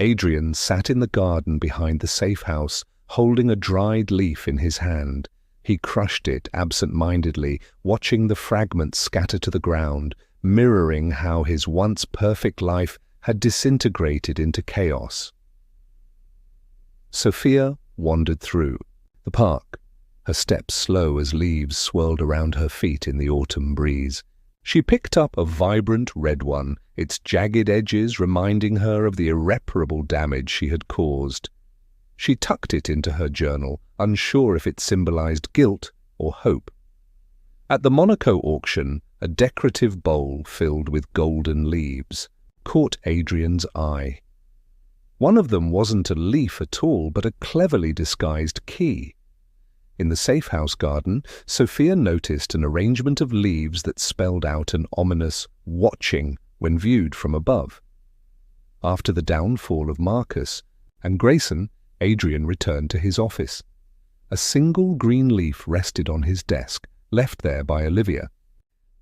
Adrian sat in the garden behind the safe house, holding a dried leaf in his hand. He crushed it absent-mindedly, watching the fragments scatter to the ground, mirroring how his once perfect life had disintegrated into chaos. Sophia wandered through the park, her steps slow as leaves swirled around her feet in the autumn breeze. She picked up a vibrant red one, its jagged edges reminding her of the irreparable damage she had caused. She tucked it into her journal, unsure if it symbolized guilt or hope. At the Monaco auction, a decorative bowl filled with golden leaves caught Adrian's eye. One of them wasn't a leaf at all, but a cleverly disguised key. In the safe house garden, Sophia noticed an arrangement of leaves that spelled out an ominous watching when viewed from above. After the downfall of Marcus and Grayson, Adrian returned to his office. A single green leaf rested on his desk, left there by Olivia.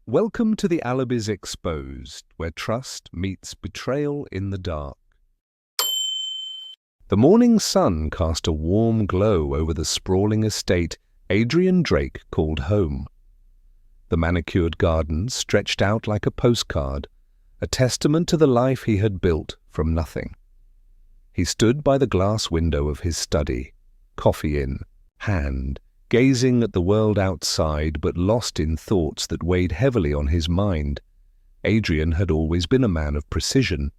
Welcome to the Alibis Exposed, where trust meets betrayal in the dark. The morning sun cast a warm glow over the sprawling estate Adrian Drake called home. The manicured gardens stretched out like a postcard, a testament to the life he had built from nothing. He stood by the glass window of his study, coffee in hand, gazing at the world outside but lost in thoughts that weighed heavily on his mind. Adrian had always been a man of precision.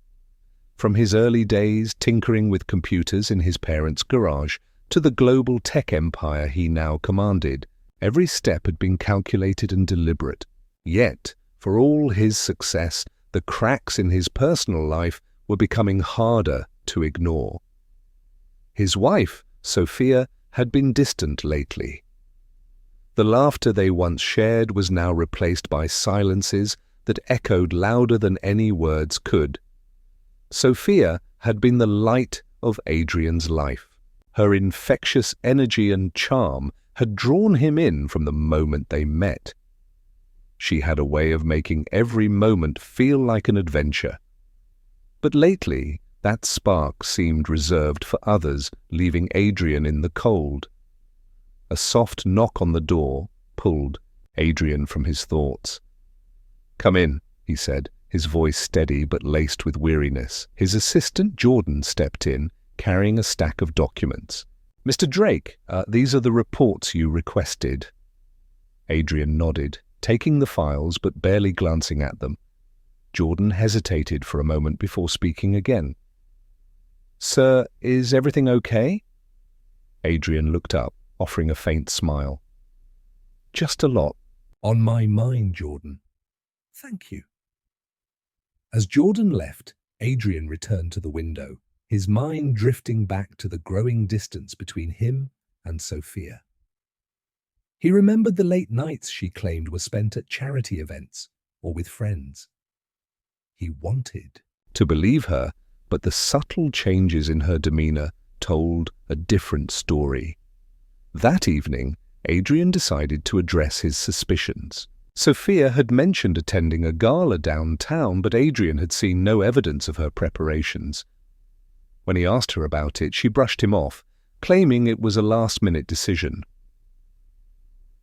From his early days tinkering with computers in his parents' garage to the global tech empire he now commanded, every step had been calculated and deliberate. Yet, for all his success, the cracks in his personal life were becoming harder to ignore. His wife, Sophia, had been distant lately. The laughter they once shared was now replaced by silences that echoed louder than any words could. Sophia had been the light of Adrian's life. Her infectious energy and charm had drawn him in from the moment they met. She had a way of making every moment feel like an adventure. But lately, that spark seemed reserved for others, leaving Adrian in the cold. A soft knock on the door pulled Adrian from his thoughts. "Come in," he said, his voice steady but laced with weariness. His assistant Jordan stepped in, carrying a stack of documents. "Mr. Drake, these are the reports you requested." Adrian nodded, taking the files but barely glancing at them. Jordan hesitated for a moment before speaking again. "Sir, is everything okay?" Adrian looked up, offering a faint smile. "Just a lot on my mind, Jordan. Thank you." As Jordan left, Adrian returned to the window, his mind drifting back to the growing distance between him and Sophia. He remembered the late nights she claimed were spent at charity events or with friends. He wanted to believe her, but the subtle changes in her demeanor told a different story. That evening, Adrian decided to address his suspicions. Sophia had mentioned attending a gala downtown, but Adrian had seen no evidence of her preparations. When he asked her about it, she brushed him off, claiming it was a last-minute decision.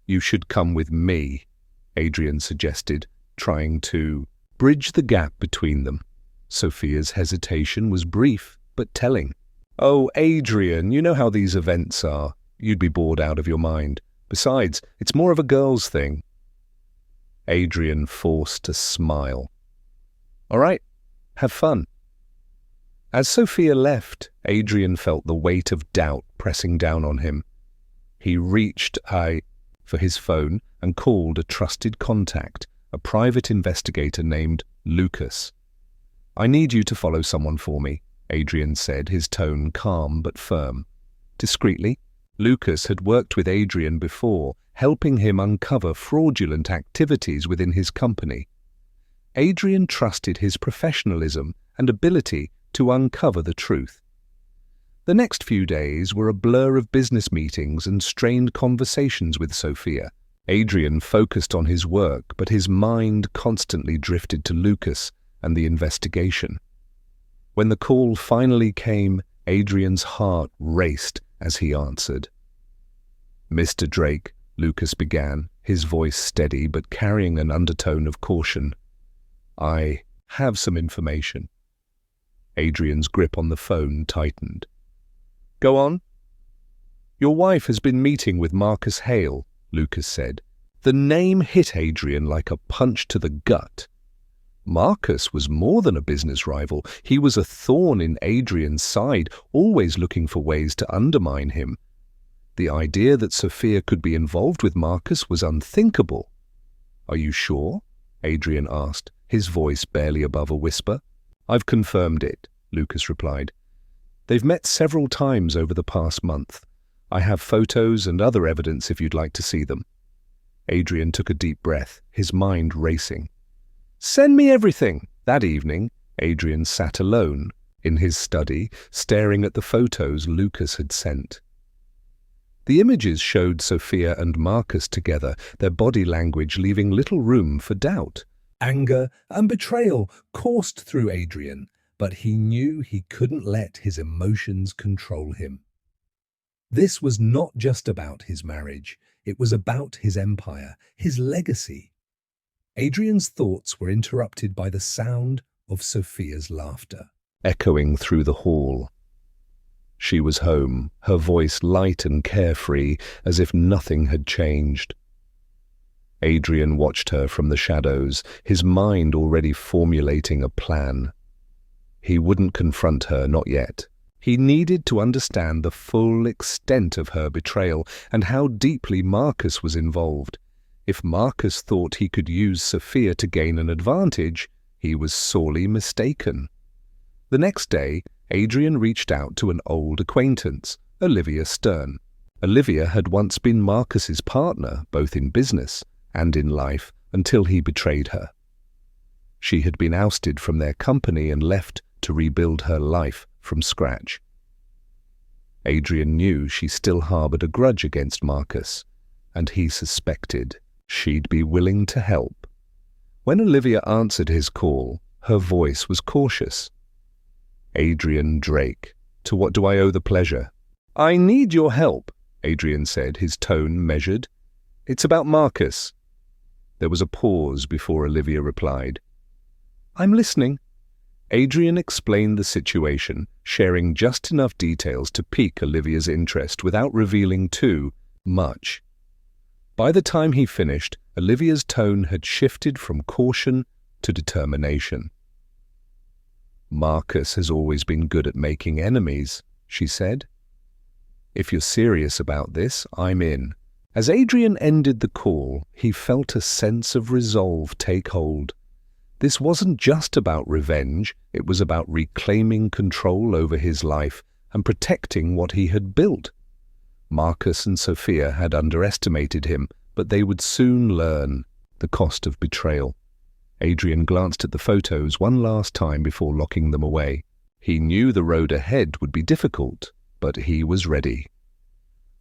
"You should come with me," Adrian suggested, trying to bridge the gap between them. Sophia's hesitation was brief, but telling. "Oh, Adrian, you know how these events are. You'd be bored out of your mind. Besides, it's more of a girl's thing." Adrian forced a smile. "All right, have fun." As Sophia left, Adrian felt the weight of doubt pressing down on him. He reached for his phone and called a trusted contact, a private investigator named Lucas. "I need you to follow someone for me," Adrian said, his tone calm but firm. Discreetly, Lucas had worked with Adrian before, helping him uncover fraudulent activities within his company. Adrian trusted his professionalism and ability to uncover the truth. The next few days were a blur of business meetings and strained conversations with Sophia. Adrian focused on his work, but his mind constantly drifted to Lucas and the investigation. When the call finally came, Adrian's heart raced as he answered. "Mr. Drake," Lucas began, his voice steady but carrying an undertone of caution. "I have some information." Adrian's grip on the phone tightened. "Go on." "Your wife has been meeting with Marcus Hale," Lucas said. The name hit Adrian like a punch to the gut. Marcus was more than a business rival. He was a thorn in Adrian's side, always looking for ways to undermine him. The idea that Sophia could be involved with Marcus was unthinkable. "Are you sure?" Adrian asked, his voice barely above a whisper. "I've confirmed it," Lucas replied. "They've met several times over the past month. I have photos and other evidence if you'd like to see them." Adrian took a deep breath, his mind racing. "Send me everything." That evening, Adrian sat alone in his study, staring at the photos Lucas had sent. The images showed Sophia and Marcus together, their body language leaving little room for doubt. Anger and betrayal coursed through Adrian, but he knew he couldn't let his emotions control him. This was not just about his marriage, it was about his empire, his legacy. Adrian's thoughts were interrupted by the sound of Sophia's laughter, echoing through the hall. She was home, her voice light and carefree, as if nothing had changed. Adrian watched her from the shadows, his mind already formulating a plan. He wouldn't confront her, not yet. He needed to understand the full extent of her betrayal and how deeply Marcus was involved. If Marcus thought he could use Sophia to gain an advantage, he was sorely mistaken. The next day, Adrian reached out to an old acquaintance, Olivia Stern. Olivia had once been Marcus's partner, both in business and in life, until he betrayed her. She had been ousted from their company and left to rebuild her life from scratch. Adrian knew she still harbored a grudge against Marcus, and he suspected she'd be willing to help. When Olivia answered his call, her voice was cautious. "Adrian Drake, to what do I owe the pleasure?" "I need your help," Adrian said, his tone measured. "It's about Marcus." There was a pause before Olivia replied. "I'm listening." Adrian explained the situation, sharing just enough details to pique Olivia's interest without revealing too much. By the time he finished, Olivia's tone had shifted from caution to determination. "Marcus has always been good at making enemies," she said. "If you're serious about this, I'm in." As Adrian ended the call, he felt a sense of resolve take hold. This wasn't just about revenge, it was about reclaiming control over his life and protecting what he had built. Marcus and Sophia had underestimated him, but they would soon learn the cost of betrayal. Adrian glanced at the photos one last time before locking them away. He knew the road ahead would be difficult, but he was ready.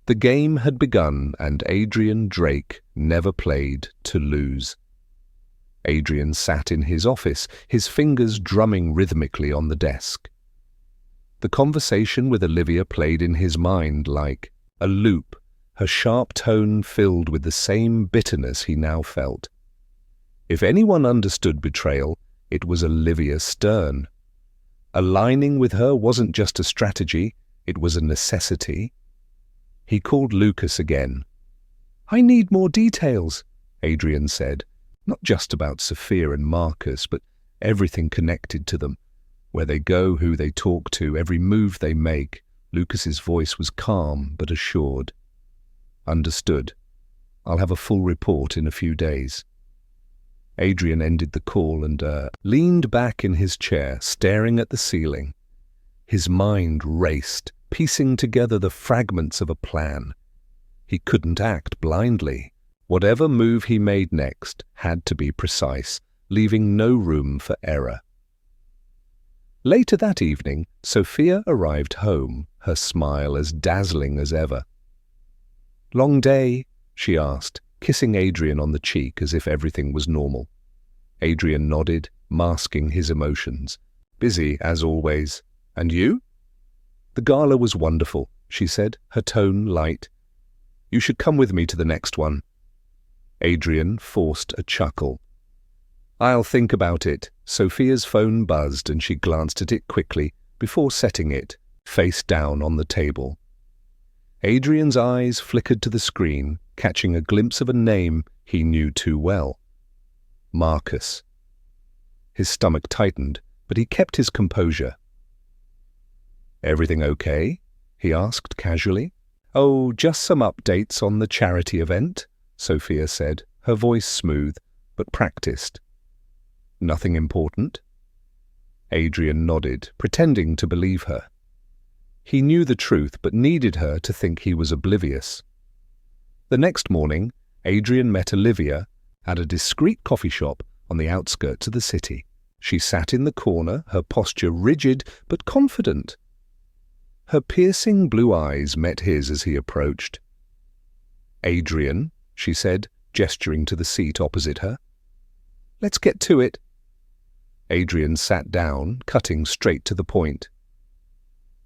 The game had begun, and Adrian Drake never played to lose. Adrian sat in his office, his fingers drumming rhythmically on the desk. The conversation with Olivia played in his mind like a loop, her sharp tone filled with the same bitterness he now felt. If anyone understood betrayal, it was Olivia Stern. Aligning with her wasn't just a strategy, it was a necessity. He called Lucas again. "I need more details," Adrian said. "Not just about Sophia and Marcus, but everything connected to them. Where they go, who they talk to, every move they make." Lucas's voice was calm but assured. "Understood. I'll have a full report in a few days." Adrian ended the call and leaned back in his chair, staring at the ceiling. His mind raced, piecing together the fragments of a plan. He couldn't act blindly. Whatever move he made next had to be precise, leaving no room for error. Later that evening, Sophia arrived home, her smile as dazzling as ever. "Long day?" she asked, kissing Adrian on the cheek as if everything was normal. Adrian nodded, masking his emotions. Busy, as always. And you? The gala was wonderful, she said, her tone light. You should come with me to the next one. Adrian forced a chuckle. I'll think about it. Sophia's phone buzzed and she glanced at it quickly before setting it, face down on the table. Adrian's eyes flickered to the screen, catching a glimpse of a name he knew too well. Marcus. His stomach tightened, but he kept his composure. Everything okay? He asked casually. Oh, just some updates on the charity event, Sophia said, her voice smooth, but practiced. Nothing important? Adrian nodded, pretending to believe her. He knew the truth, but needed her to think he was oblivious. The next morning, Adrian met Olivia at a discreet coffee shop on the outskirts of the city. She sat in the corner, her posture rigid but confident. Her piercing blue eyes met his as he approached. Adrian, she said, gesturing to the seat opposite her. Let's get to it. Adrian sat down, cutting straight to the point.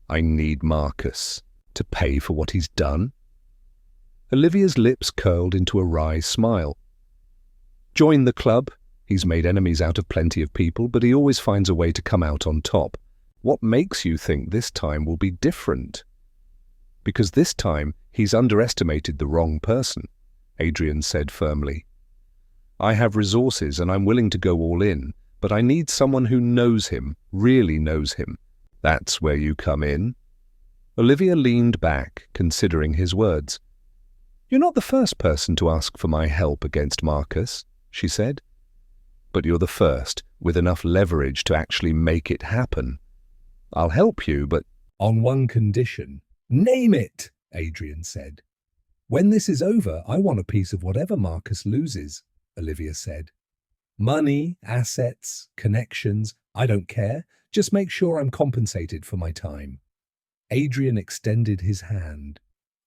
I need Marcus to pay for what he's done. Olivia's lips curled into a wry smile. Join the club. He's made enemies out of plenty of people, but he always finds a way to come out on top. What makes you think this time will be different? Because this time he's underestimated the wrong person, Adrian said firmly. I have resources and I'm willing to go all in, but I need someone who knows him, really knows him. That's where you come in. Olivia leaned back, considering his words. You're not the first person to ask for my help against Marcus, she said. But you're the first with enough leverage to actually make it happen. I'll help you, but on one condition. Name it, Adrian said. When this is over, I want a piece of whatever Marcus loses, Olivia said. Money, assets, connections, I don't care. Just make sure I'm compensated for my time. Adrian extended his hand.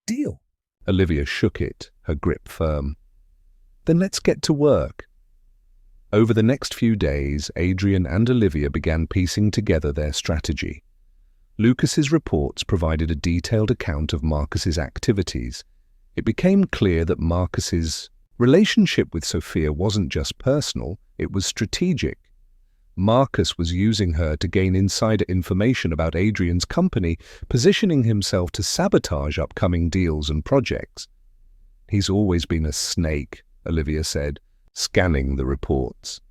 Deal. Olivia shook it, her grip firm. Then let's get to work. Over the next few days, Adrian and Olivia began piecing together their strategy. Lucas's reports provided a detailed account of Marcus's activities. It became clear that Marcus's relationship with Sophia wasn't just personal, it was strategic. Marcus was using her to gain insider information about Adrian's company, positioning himself to sabotage upcoming deals and projects. He's always been a snake, Olivia said, scanning the reports.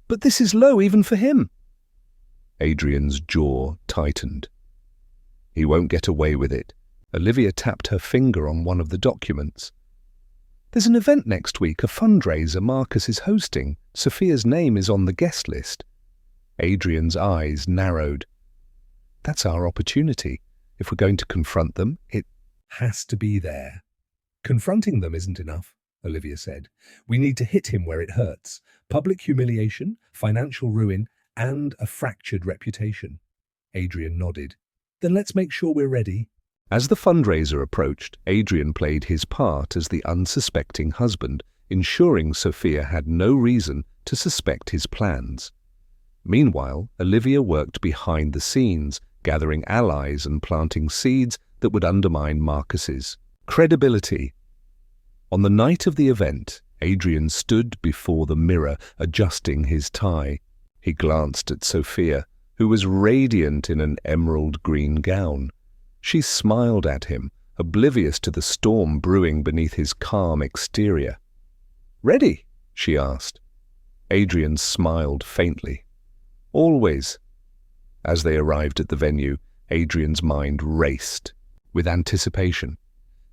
But this is low even for him. Adrian's jaw tightened. He won't get away with it. Olivia tapped her finger on one of the documents. There's an event next week, a fundraiser Marcus is hosting. Sophia's name is on the guest list. Adrian's eyes narrowed. That's our opportunity. If we're going to confront them, it has to be there. Confronting them isn't enough, Olivia said. We need to hit him where it hurts. Public humiliation, financial ruin, and a fractured reputation. Adrian nodded. Then let's make sure we're ready. As the fundraiser approached, Adrian played his part as the unsuspecting husband, ensuring Sophia had no reason to suspect his plans. Meanwhile, Olivia worked behind the scenes, gathering allies and planting seeds that would undermine Marcus's credibility. On the night of the event, Adrian stood before the mirror, adjusting his tie. He glanced at Sophia, who was radiant in an emerald green gown. She smiled at him, oblivious to the storm brewing beneath his calm exterior. "Ready?" she asked. Adrian smiled faintly. "Always." As they arrived at the venue, Adrian's mind raced with anticipation.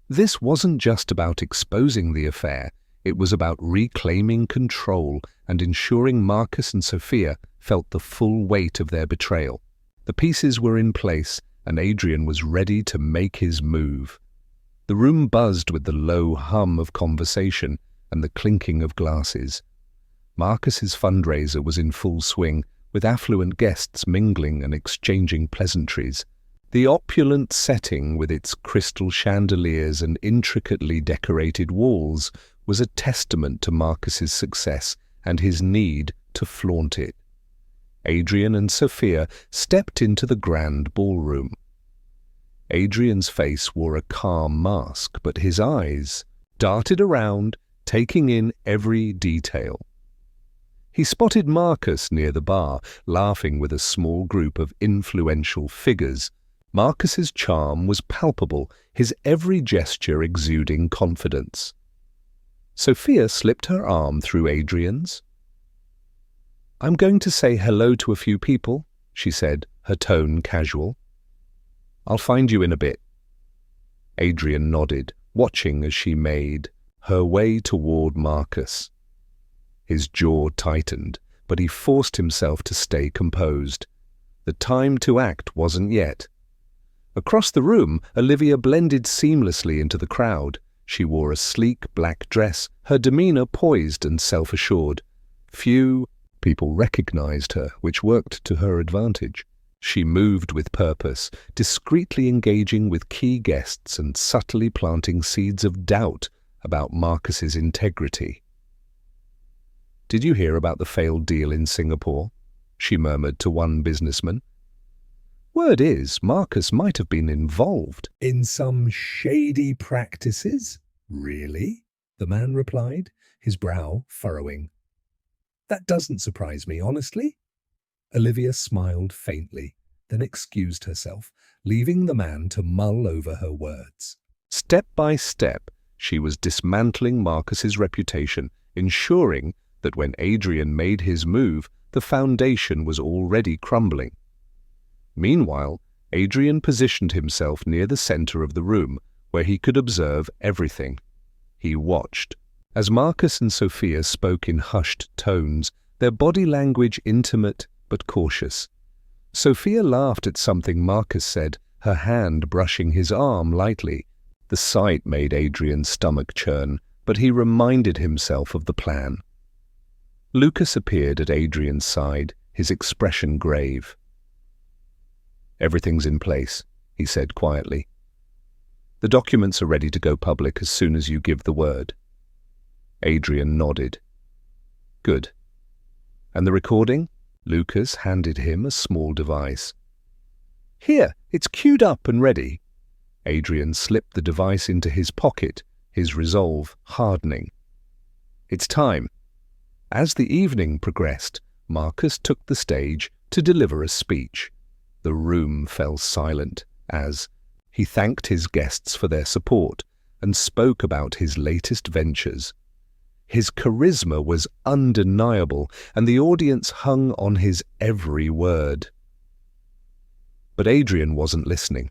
This wasn't just about exposing the affair, it was about reclaiming control and ensuring Marcus and Sophia felt the full weight of their betrayal. The pieces were in place, and Adrian was ready to make his move. The room buzzed with the low hum of conversation and the clinking of glasses. Marcus's fundraiser was in full swing, with affluent guests mingling and exchanging pleasantries. The opulent setting, with its crystal chandeliers and intricately decorated walls, was a testament to Marcus's success and his need to flaunt it. Adrian and Sophia stepped into the grand ballroom. Adrian's face wore a calm mask, but his eyes darted around, taking in every detail. He spotted Marcus near the bar, laughing with a small group of influential figures. Marcus's charm was palpable, his every gesture exuding confidence. Sophia slipped her arm through Adrian's. "I'm going to say hello to a few people," she said, her tone casual. "I'll find you in a bit." Adrian nodded, watching as she made her way toward Marcus. His jaw tightened, but he forced himself to stay composed. The time to act wasn't yet. Across the room, Olivia blended seamlessly into the crowd. She wore a sleek black dress, her demeanor poised and self-assured. Few people recognized her, which worked to her advantage. She moved with purpose, discreetly engaging with key guests and subtly planting seeds of doubt about Marcus's integrity. "Did you hear about the failed deal in Singapore?" she murmured to one businessman. "Word is, Marcus might have been involved in some shady practices." "Really?" the man replied, his brow furrowing. "That doesn't surprise me, honestly." Olivia smiled faintly, then excused herself, leaving the man to mull over her words. Step by step, she was dismantling Marcus's reputation, ensuring that when Adrian made his move, the foundation was already crumbling. Meanwhile, Adrian positioned himself near the center of the room, where he could observe everything. He watched. As Marcus and Sophia spoke in hushed tones, their body language intimate but cautious. Sophia laughed at something Marcus said, her hand brushing his arm lightly. The sight made Adrian's stomach churn, but he reminded himself of the plan. Lucas appeared at Adrian's side, his expression grave. "Everything's in place," he said quietly. "The documents are ready to go public as soon as you give the word." Adrian nodded. "Good. And the recording?" Lucas handed him a small device. "Here, it's queued up and ready." Adrian slipped the device into his pocket, his resolve hardening. "It's time." As the evening progressed, Marcus took the stage to deliver a speech. The room fell silent as he thanked his guests for their support and spoke about his latest ventures. His charisma was undeniable, and the audience hung on his every word. But Adrian wasn't listening.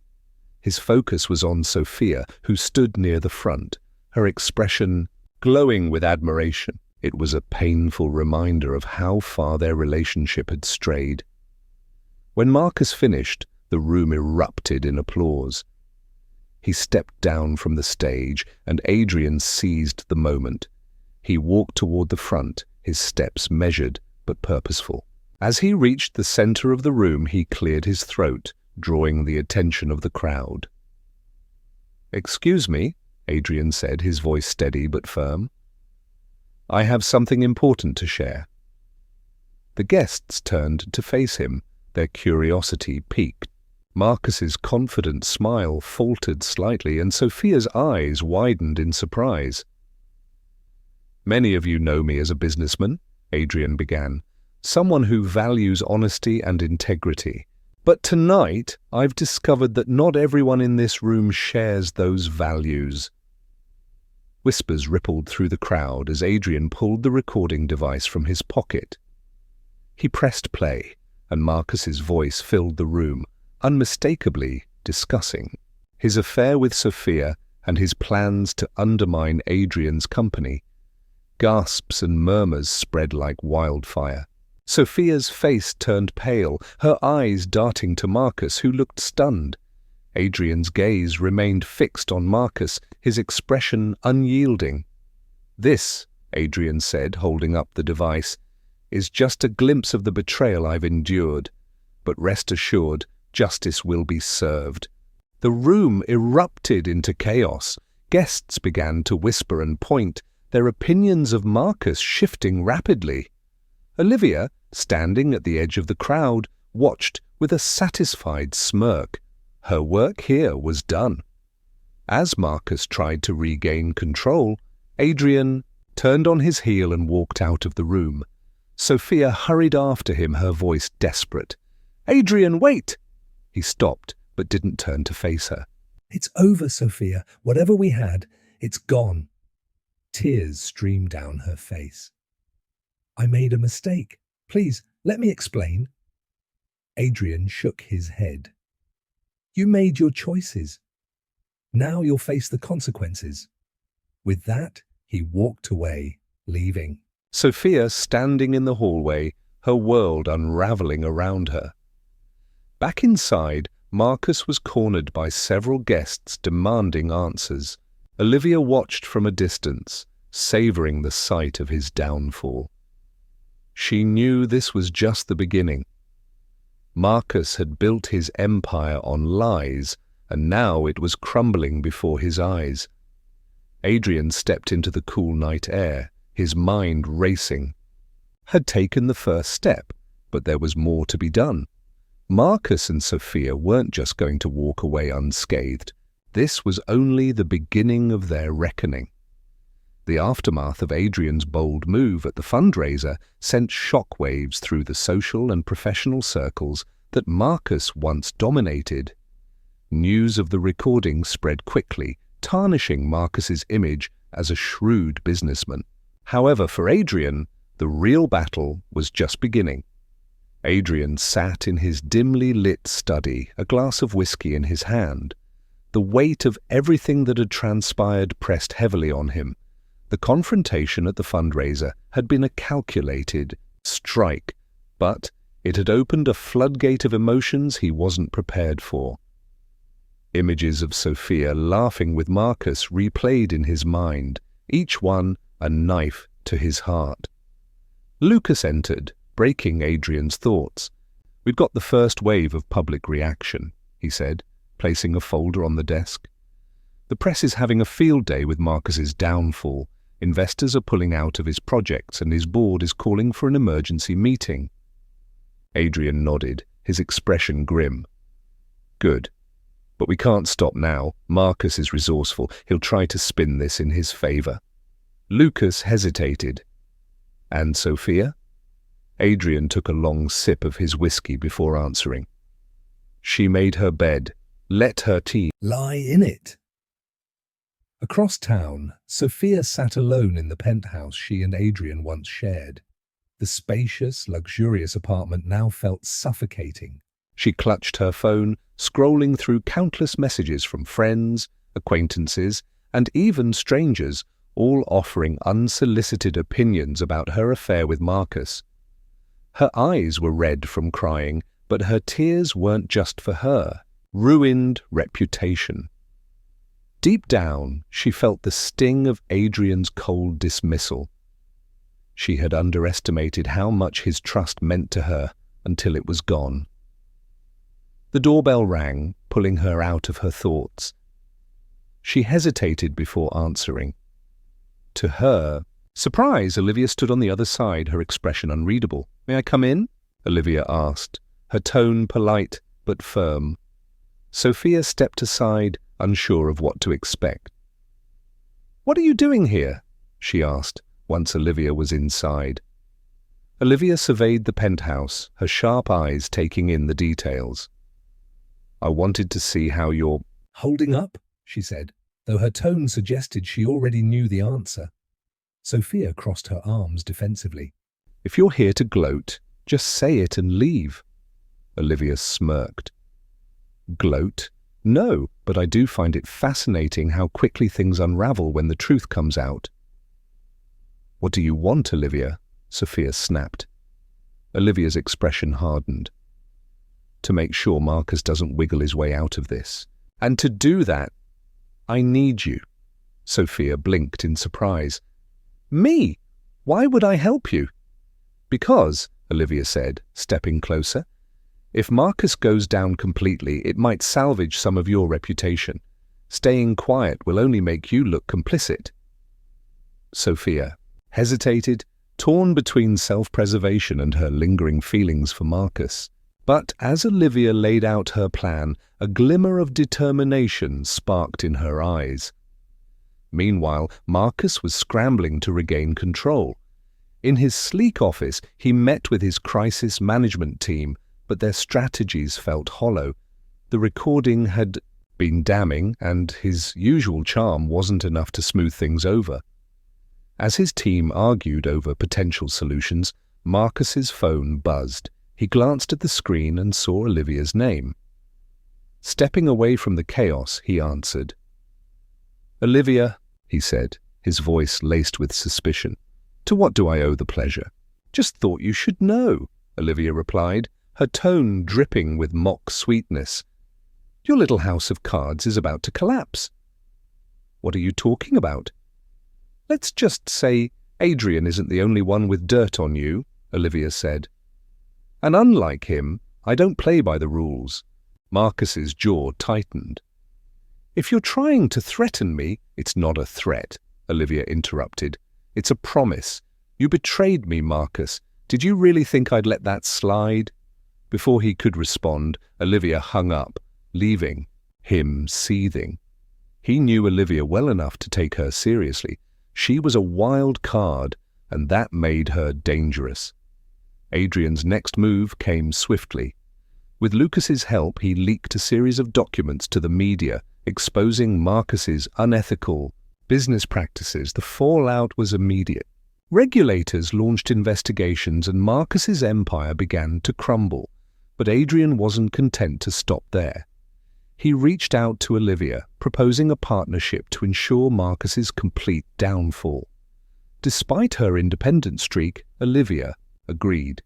His focus was on Sophia, who stood near the front, her expression glowing with admiration. It was a painful reminder of how far their relationship had strayed. When Marcus finished, the room erupted in applause. He stepped down from the stage, and Adrian seized the moment. He walked toward the front, his steps measured but purposeful. As he reached the center of the room, he cleared his throat, drawing the attention of the crowd. "Excuse me," Adrian said, his voice steady but firm. "I have something important to share." The guests turned to face him, their curiosity piqued. Marcus's confident smile faltered slightly, and Sophia's eyes widened in surprise. "Many of you know me as a businessman," Adrian began, "someone who values honesty and integrity. But tonight, I've discovered that not everyone in this room shares those values." Whispers rippled through the crowd as Adrian pulled the recording device from his pocket. He pressed play, and Marcus's voice filled the room, unmistakably discussing his affair with Sophia and his plans to undermine Adrian's company. Gasps and murmurs spread like wildfire. Sophia's face turned pale, her eyes darting to Marcus, who looked stunned. Adrian's gaze remained fixed on Marcus, his expression unyielding. "This," Adrian said, holding up the device, "is just a glimpse of the betrayal I've endured. But rest assured, justice will be served." The room erupted into chaos. Guests began to whisper and point, their opinions of Marcus shifting rapidly. Olivia, standing at the edge of the crowd, watched with a satisfied smirk. Her work here was done. As Marcus tried to regain control, Adrian turned on his heel and walked out of the room. Sophia hurried after him, her voice desperate. "Adrian, wait!" He stopped, but didn't turn to face her. "It's over, Sophia. Whatever we had, it's gone." Tears streamed down her face. "I made a mistake. Please, let me explain." Adrian shook his head. "You made your choices. Now you'll face the consequences." With that, he walked away, leaving Sophia standing in the hallway, her world unraveling around her. Back inside, Marcus was cornered by several guests demanding answers. Olivia watched from a distance, savoring the sight of his downfall. She knew this was just the beginning. Marcus had built his empire on lies, and now it was crumbling before his eyes. Adrian stepped into the cool night air, his mind racing. Had taken the first step, but there was more to be done. Marcus and Sophia weren't just going to walk away unscathed. This was only the beginning of their reckoning. The aftermath of Adrian's bold move at the fundraiser sent shockwaves through the social and professional circles that Marcus once dominated. News of the recording spread quickly, tarnishing Marcus's image as a shrewd businessman. However, for Adrian, the real battle was just beginning. Adrian sat in his dimly lit study, a glass of whiskey in his hand. The weight of everything that had transpired pressed heavily on him. The confrontation at the fundraiser had been a calculated strike, but it had opened a floodgate of emotions he wasn't prepared for. Images of Sophia laughing with Marcus replayed in his mind, each one a knife to his heart. Lucas entered, breaking Adrian's thoughts. "We've got the first wave of public reaction," he said, placing a folder on the desk. "The press is having a field day with Marcus's downfall. Investors are pulling out of his projects and his board is calling for an emergency meeting." Adrian nodded, his expression grim. "Good. But we can't stop now. Marcus is resourceful. He'll try to spin this in his favor." Lucas hesitated. "And Sophia?" Adrian took a long sip of his whiskey before answering. "She made her bed. Let her lie in it." Across town, Sophia sat alone in the penthouse she and Adrian once shared. The spacious, luxurious apartment now felt suffocating. She clutched her phone, scrolling through countless messages from friends, acquaintances, and even strangers, all offering unsolicited opinions about her affair with Marcus. Her eyes were red from crying, but her tears weren't just for her. Ruined reputation. Deep down, she felt the sting of Adrian's cold dismissal. She had underestimated how much his trust meant to her until it was gone. The doorbell rang, pulling her out of her thoughts. She hesitated before answering. To her surprise, Olivia stood on the other side, her expression unreadable. "May I come in?" Olivia asked, her tone polite but firm. Sophia stepped aside, unsure of what to expect. "What are you doing here?" she asked, once Olivia was inside. Olivia surveyed the penthouse, her sharp eyes taking in the details. "I wanted to see how you're holding up," she said, though her tone suggested she already knew the answer. Sophia crossed her arms defensively. "If you're here to gloat, just say it and leave." Olivia smirked. "Gloat? No, but I do find it fascinating how quickly things unravel when the truth comes out." "What do you want, Olivia?" Sophia snapped. Olivia's expression hardened. "To make sure Marcus doesn't wiggle his way out of this. And to do that, I need you." Sophia blinked in surprise. "Me? Why would I help you?" "Because," Olivia said, stepping closer, "if Marcus goes down completely, it might salvage some of your reputation. Staying quiet will only make you look complicit." Sophia hesitated, torn between self-preservation and her lingering feelings for Marcus. But as Olivia laid out her plan, a glimmer of determination sparked in her eyes. Meanwhile, Marcus was scrambling to regain control. In his sleek office, he met with his crisis management team, but their strategies felt hollow. The recording had been damning, and his usual charm wasn't enough to smooth things over. As his team argued over potential solutions, Marcus's phone buzzed. He glanced at the screen and saw Olivia's name. Stepping away from the chaos, he answered. "Olivia," he said, his voice laced with suspicion. "To what do I owe the pleasure?" "Just thought you should know," Olivia replied, her tone dripping with mock sweetness. "Your little house of cards is about to collapse." "What are you talking about?" "Let's just say Adrian isn't the only one with dirt on you," Olivia said. "And unlike him, I don't play by the rules." Marcus's jaw tightened. "If you're trying to threaten me—" "It's not a threat," Olivia interrupted. "It's a promise. You betrayed me, Marcus. Did you really think I'd let that slide?" Before he could respond, Olivia hung up, leaving him seething. He knew Olivia well enough to take her seriously. She was a wild card, and that made her dangerous. Adrian's next move came swiftly. With Lucas's help, he leaked a series of documents to the media, exposing Marcus's unethical business practices. The fallout was immediate. Regulators launched investigations, and Marcus's empire began to crumble. But Adrian wasn't content to stop there. He reached out to Olivia, proposing a partnership to ensure Marcus's complete downfall. Despite her independent streak, Olivia agreed.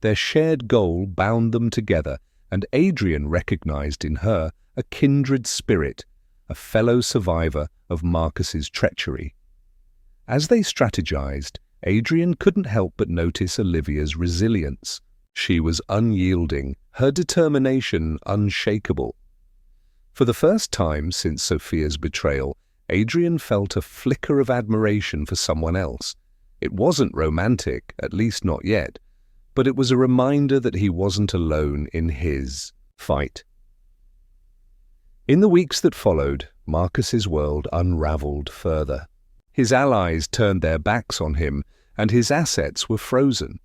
Their shared goal bound them together, and Adrian recognized in her a kindred spirit, a fellow survivor of Marcus's treachery. As they strategized, Adrian couldn't help but notice Olivia's resilience. She was unyielding, her determination unshakable. For the first time since Sophia's betrayal, Adrian felt a flicker of admiration for someone else. It wasn't romantic, at least not yet, but it was a reminder that he wasn't alone in his fight. In the weeks that followed, Marcus's world unraveled further. His allies turned their backs on him, and his assets were frozen.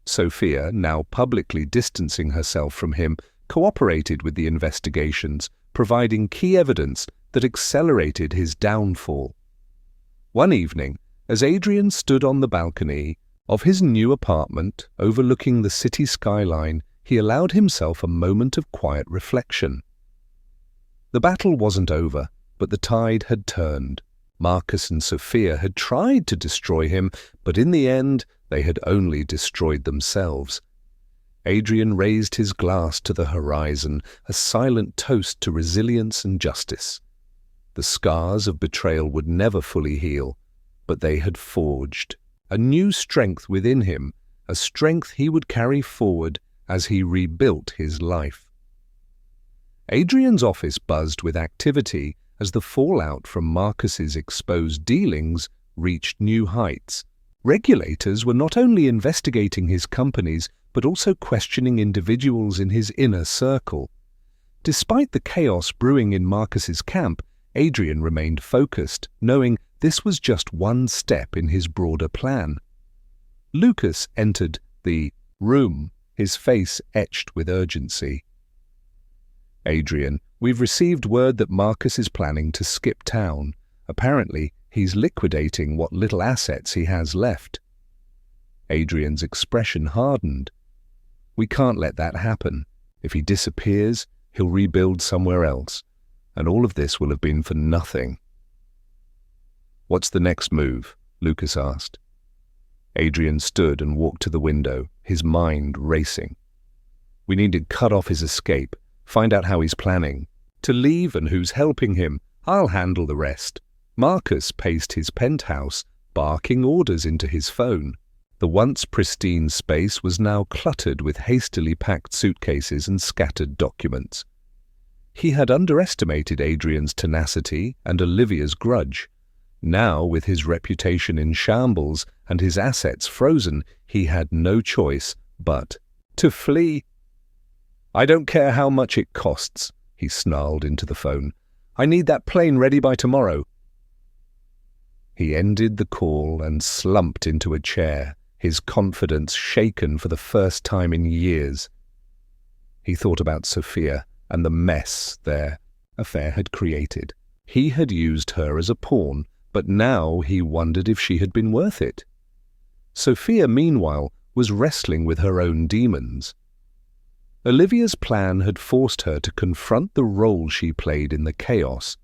Sophia, now publicly distancing herself from him, cooperated with the investigations, providing key evidence that accelerated his downfall. One evening, as Adrian stood on the balcony of his new apartment overlooking the city skyline, he allowed himself a moment of quiet reflection. The battle wasn't over, but the tide had turned. Marcus and Sophia had tried to destroy him, but in the end, they had only destroyed themselves. Adrian raised his glass to the horizon, a silent toast to resilience and justice. The scars of betrayal would never fully heal, but they had forged a new strength within him, a strength he would carry forward as he rebuilt his life. Adrian's office buzzed with activity as the fallout from Marcus's exposed dealings reached new heights. Regulators were not only investigating his companies, but also questioning individuals in his inner circle. Despite the chaos brewing in Marcus's camp, Adrian remained focused, knowing this was just one step in his broader plan. Lucas entered the room, his face etched with urgency. "Adrian, we've received word that Marcus is planning to skip town. Apparently, he's liquidating what little assets he has left." Adrian's expression hardened. "We can't let that happen. If he disappears, he'll rebuild somewhere else, and all of this will have been for nothing." "What's the next move?" Lucas asked. Adrian stood and walked to the window, his mind racing. "We need to cut off his escape, find out how he's planning to leave and who's helping him. I'll handle the rest." Marcus paced his penthouse, barking orders into his phone. The once pristine space was now cluttered with hastily packed suitcases and scattered documents. He had underestimated Adrian's tenacity and Olivia's grudge. Now, with his reputation in shambles and his assets frozen, he had no choice but to flee. "I don't care how much it costs," he snarled into the phone. "I need that plane ready by tomorrow." He ended the call and slumped into a chair, his confidence shaken for the first time in years. He thought about Sophia and the mess their affair had created. He had used her as a pawn, but now he wondered if she had been worth it. Sophia, meanwhile, was wrestling with her own demons. Olivia's plan had forced her to confront the role she played in the chaos.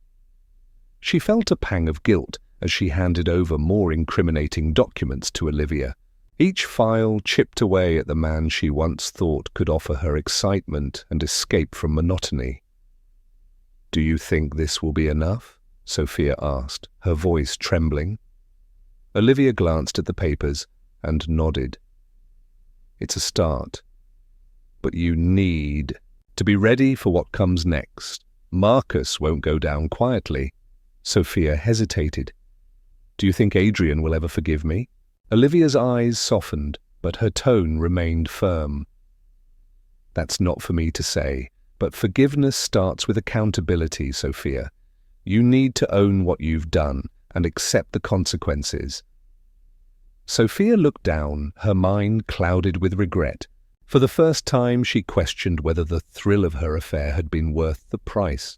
She felt a pang of guilt as she handed over more incriminating documents to Olivia. Each file chipped away at the man she once thought could offer her excitement and escape from monotony. "Do you think this will be enough?" Sophia asked, her voice trembling. Olivia glanced at the papers and nodded. "It's a start. But you need to be ready for what comes next. Marcus won't go down quietly." Sophia hesitated. "Do you think Adrian will ever forgive me?" Olivia's eyes softened, but her tone remained firm. "That's not for me to say, but forgiveness starts with accountability, Sophia. You need to own what you've done and accept the consequences." Sophia looked down, her mind clouded with regret. For the first time, she questioned whether the thrill of her affair had been worth the price.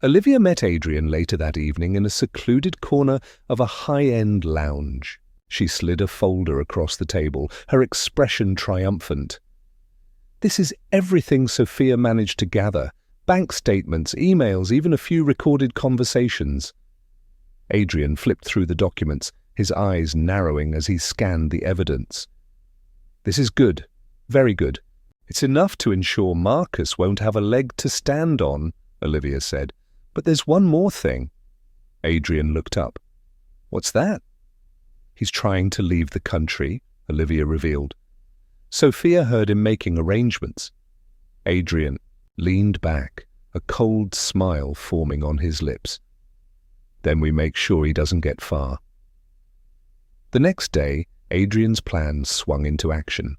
Olivia met Adrian later that evening in a secluded corner of a high-end lounge. She slid a folder across the table, her expression triumphant. "This is everything Sophia managed to gather. Bank statements, emails, even a few recorded conversations." Adrian flipped through the documents, his eyes narrowing as he scanned the evidence. "This is good, very good. It's enough to ensure Marcus won't have a leg to stand on," Olivia said. "But there's one more thing." Adrian looked up. "What's that?" "He's trying to leave the country," Olivia revealed. Sophia heard him making arrangements. Adrian leaned back, a cold smile forming on his lips. "Then we make sure he doesn't get far." The next day, Adrian's plan swung into action.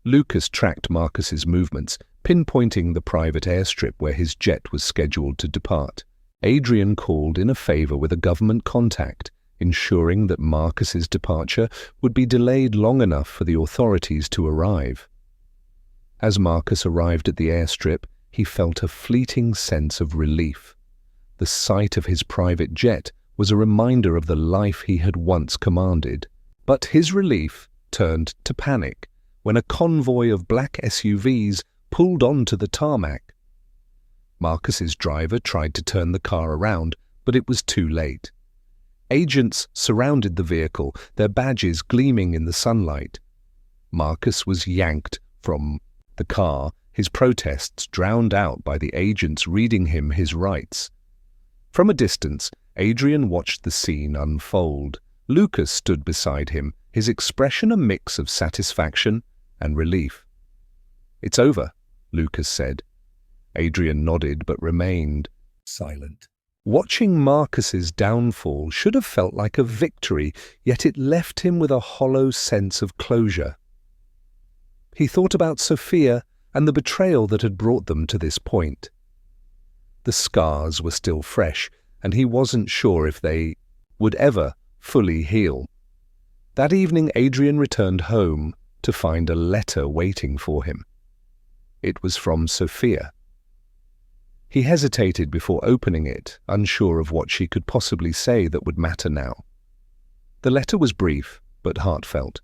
Lucas tracked Marcus's movements, pinpointing the private airstrip where his jet was scheduled to depart. Adrian called in a favor with a government contact, ensuring that Marcus's departure would be delayed long enough for the authorities to arrive. As Marcus arrived at the airstrip, he felt a fleeting sense of relief. The sight of his private jet was a reminder of the life he had once commanded. But his relief turned to panic when a convoy of black SUVs pulled onto the tarmac. Marcus's driver tried to turn the car around, but it was too late. Agents surrounded the vehicle, their badges gleaming in the sunlight. Marcus was yanked from the car, his protests drowned out by the agents reading him his rights. From a distance, Adrian watched the scene unfold. Lucas stood beside him, his expression a mix of satisfaction and relief. "It's over," Lucas said. Adrian nodded but remained silent. Watching Marcus's downfall should have felt like a victory, yet it left him with a hollow sense of closure. He thought about Sophia and the betrayal that had brought them to this point. The scars were still fresh, and he wasn't sure if they would ever fully heal. That evening, Adrian returned home to find a letter waiting for him. It was from Sophia. He hesitated before opening it, unsure of what she could possibly say that would matter now. The letter was brief, but heartfelt.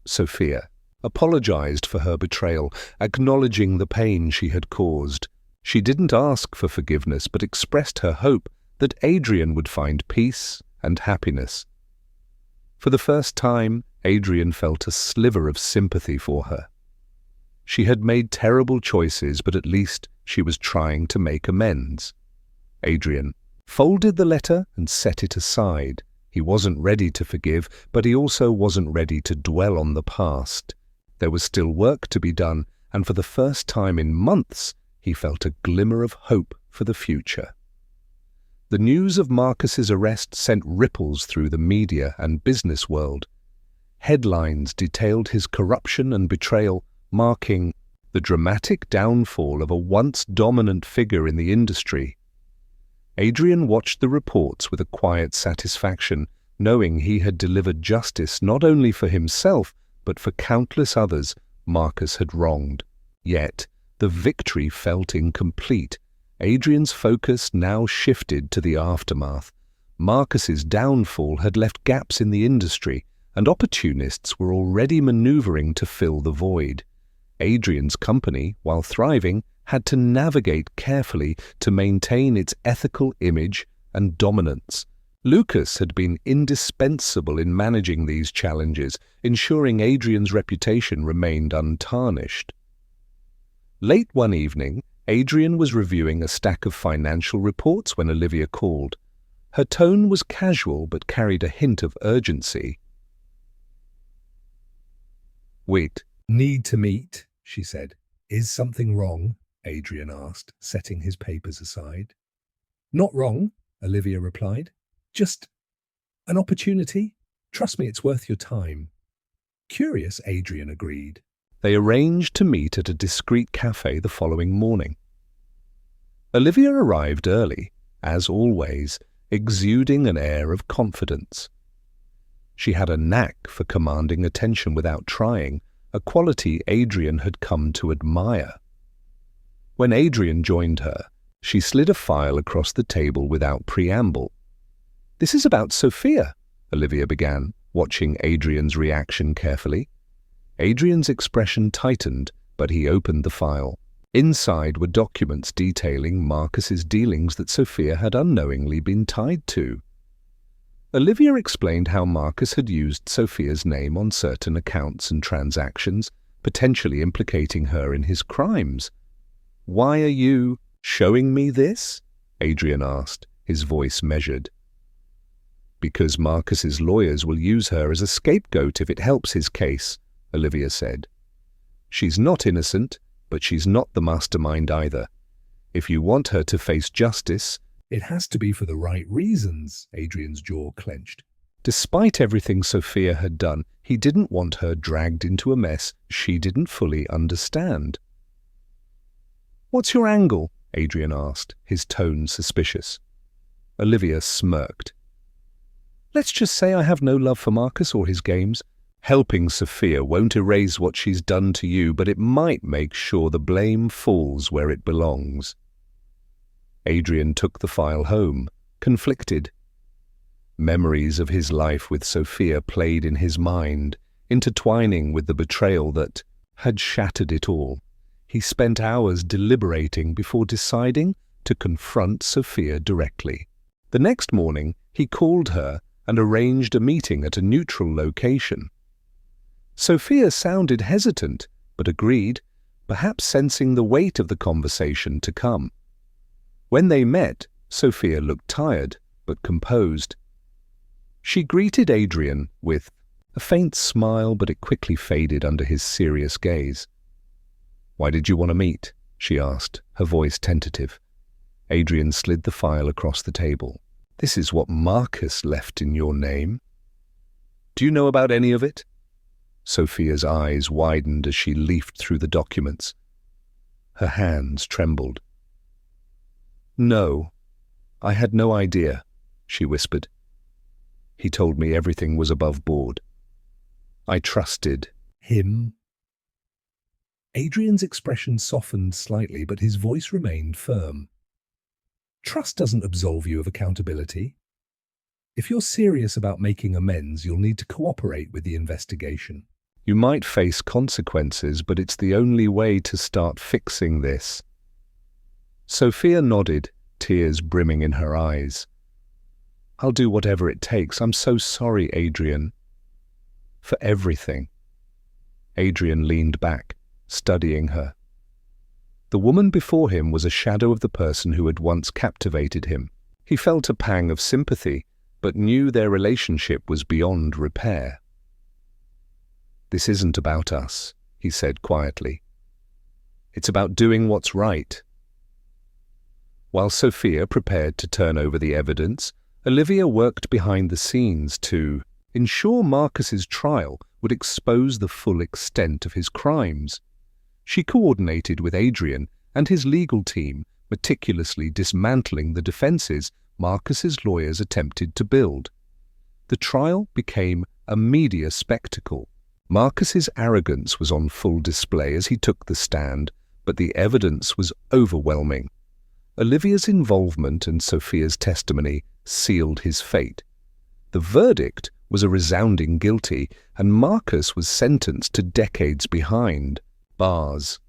Sophia apologized for her betrayal, acknowledging the pain she had caused. She didn't ask for forgiveness, but expressed her hope that Adrian would find peace and happiness. For the first time, Adrian felt a sliver of sympathy for her. She had made terrible choices, but at least she was trying to make amends. Adrian folded the letter and set it aside. He wasn't ready to forgive, but he also wasn't ready to dwell on the past. There was still work to be done, and for the first time in months, he felt a glimmer of hope for the future. The news of Marcus's arrest sent ripples through the media and business world. Headlines detailed his corruption and betrayal, marking the dramatic downfall of a once dominant figure in the industry. Adrian watched the reports with a quiet satisfaction, knowing he had delivered justice not only for himself, but for countless others Marcus had wronged. Yet, the victory felt incomplete. Adrian's focus now shifted to the aftermath. Marcus's downfall had left gaps in the industry, and opportunists were already maneuvering to fill the void. Adrian's company, while thriving, had to navigate carefully to maintain its ethical image and dominance. Lucas had been indispensable in managing these challenges, ensuring Adrian's reputation remained untarnished. Late one evening, Adrian was reviewing a stack of financial reports when Olivia called. Her tone was casual but carried a hint of urgency. "Wait, need to meet," she said. "Is something wrong?" Adrian asked, setting his papers aside. "Not wrong," Olivia replied. "Just an opportunity. Trust me, it's worth your time." "Curious," Adrian agreed. They arranged to meet at a discreet cafe the following morning. Olivia arrived early, as always, exuding an air of confidence. She had a knack for commanding attention without trying, a quality Adrian had come to admire. When Adrian joined her, she slid a file across the table without preamble. "This is about Sophia," Olivia began, watching Adrian's reaction carefully. Adrian's expression tightened, but he opened the file. Inside were documents detailing Marcus's dealings that Sophia had unknowingly been tied to. Olivia explained how Marcus had used Sophia's name on certain accounts and transactions, potentially implicating her in his crimes. "Why are you showing me this?" Adrian asked, his voice measured. "Because Marcus's lawyers will use her as a scapegoat if it helps his case," Olivia said. "She's not innocent, but she's not the mastermind either. If you want her to face justice—" "It has to be for the right reasons," Adrian's jaw clenched. Despite everything Sophia had done, he didn't want her dragged into a mess she didn't fully understand. "What's your angle?" Adrian asked, his tone suspicious. Olivia smirked. "Let's just say I have no love for Marcus or his games. Helping Sophia won't erase what she's done to you, but it might make sure the blame falls where it belongs." Adrian took the file home, conflicted. Memories of his life with Sophia played in his mind, intertwining with the betrayal that had shattered it all. He spent hours deliberating before deciding to confront Sophia directly. The next morning, he called her and arranged a meeting at a neutral location. Sophia sounded hesitant, but agreed, perhaps sensing the weight of the conversation to come. When they met, Sophia looked tired, but composed. She greeted Adrian with a faint smile, but it quickly faded under his serious gaze. "Why did you want to meet?" she asked, her voice tentative. Adrian slid the file across the table. "This is what Marcus left in your name. Do you know about any of it?" Sophia's eyes widened as she leafed through the documents. Her hands trembled. "No, I had no idea," she whispered. "He told me everything was above board. I trusted him." Adrian's expression softened slightly, but his voice remained firm. "Trust doesn't absolve you of accountability. If you're serious about making amends, you'll need to cooperate with the investigation." You might face consequences, but it's the only way to start fixing this." Sophia nodded, tears brimming in her eyes. "I'll do whatever it takes. I'm so sorry, Adrian. For everything." Adrian leaned back, studying her. The woman before him was a shadow of the person who had once captivated him. He felt a pang of sympathy, but knew their relationship was beyond repair. "This isn't about us," he said quietly. "It's about doing what's right." While Sophia prepared to turn over the evidence, Olivia worked behind the scenes to ensure Marcus's trial would expose the full extent of his crimes. She coordinated with Adrian and his legal team, meticulously dismantling the defenses Marcus's lawyers attempted to build. The trial became a media spectacle. Marcus's arrogance was on full display as he took the stand, but the evidence was overwhelming. Olivia's involvement and Sophia's testimony sealed his fate. The verdict was a resounding guilty, and Marcus was sentenced to decades behind bars.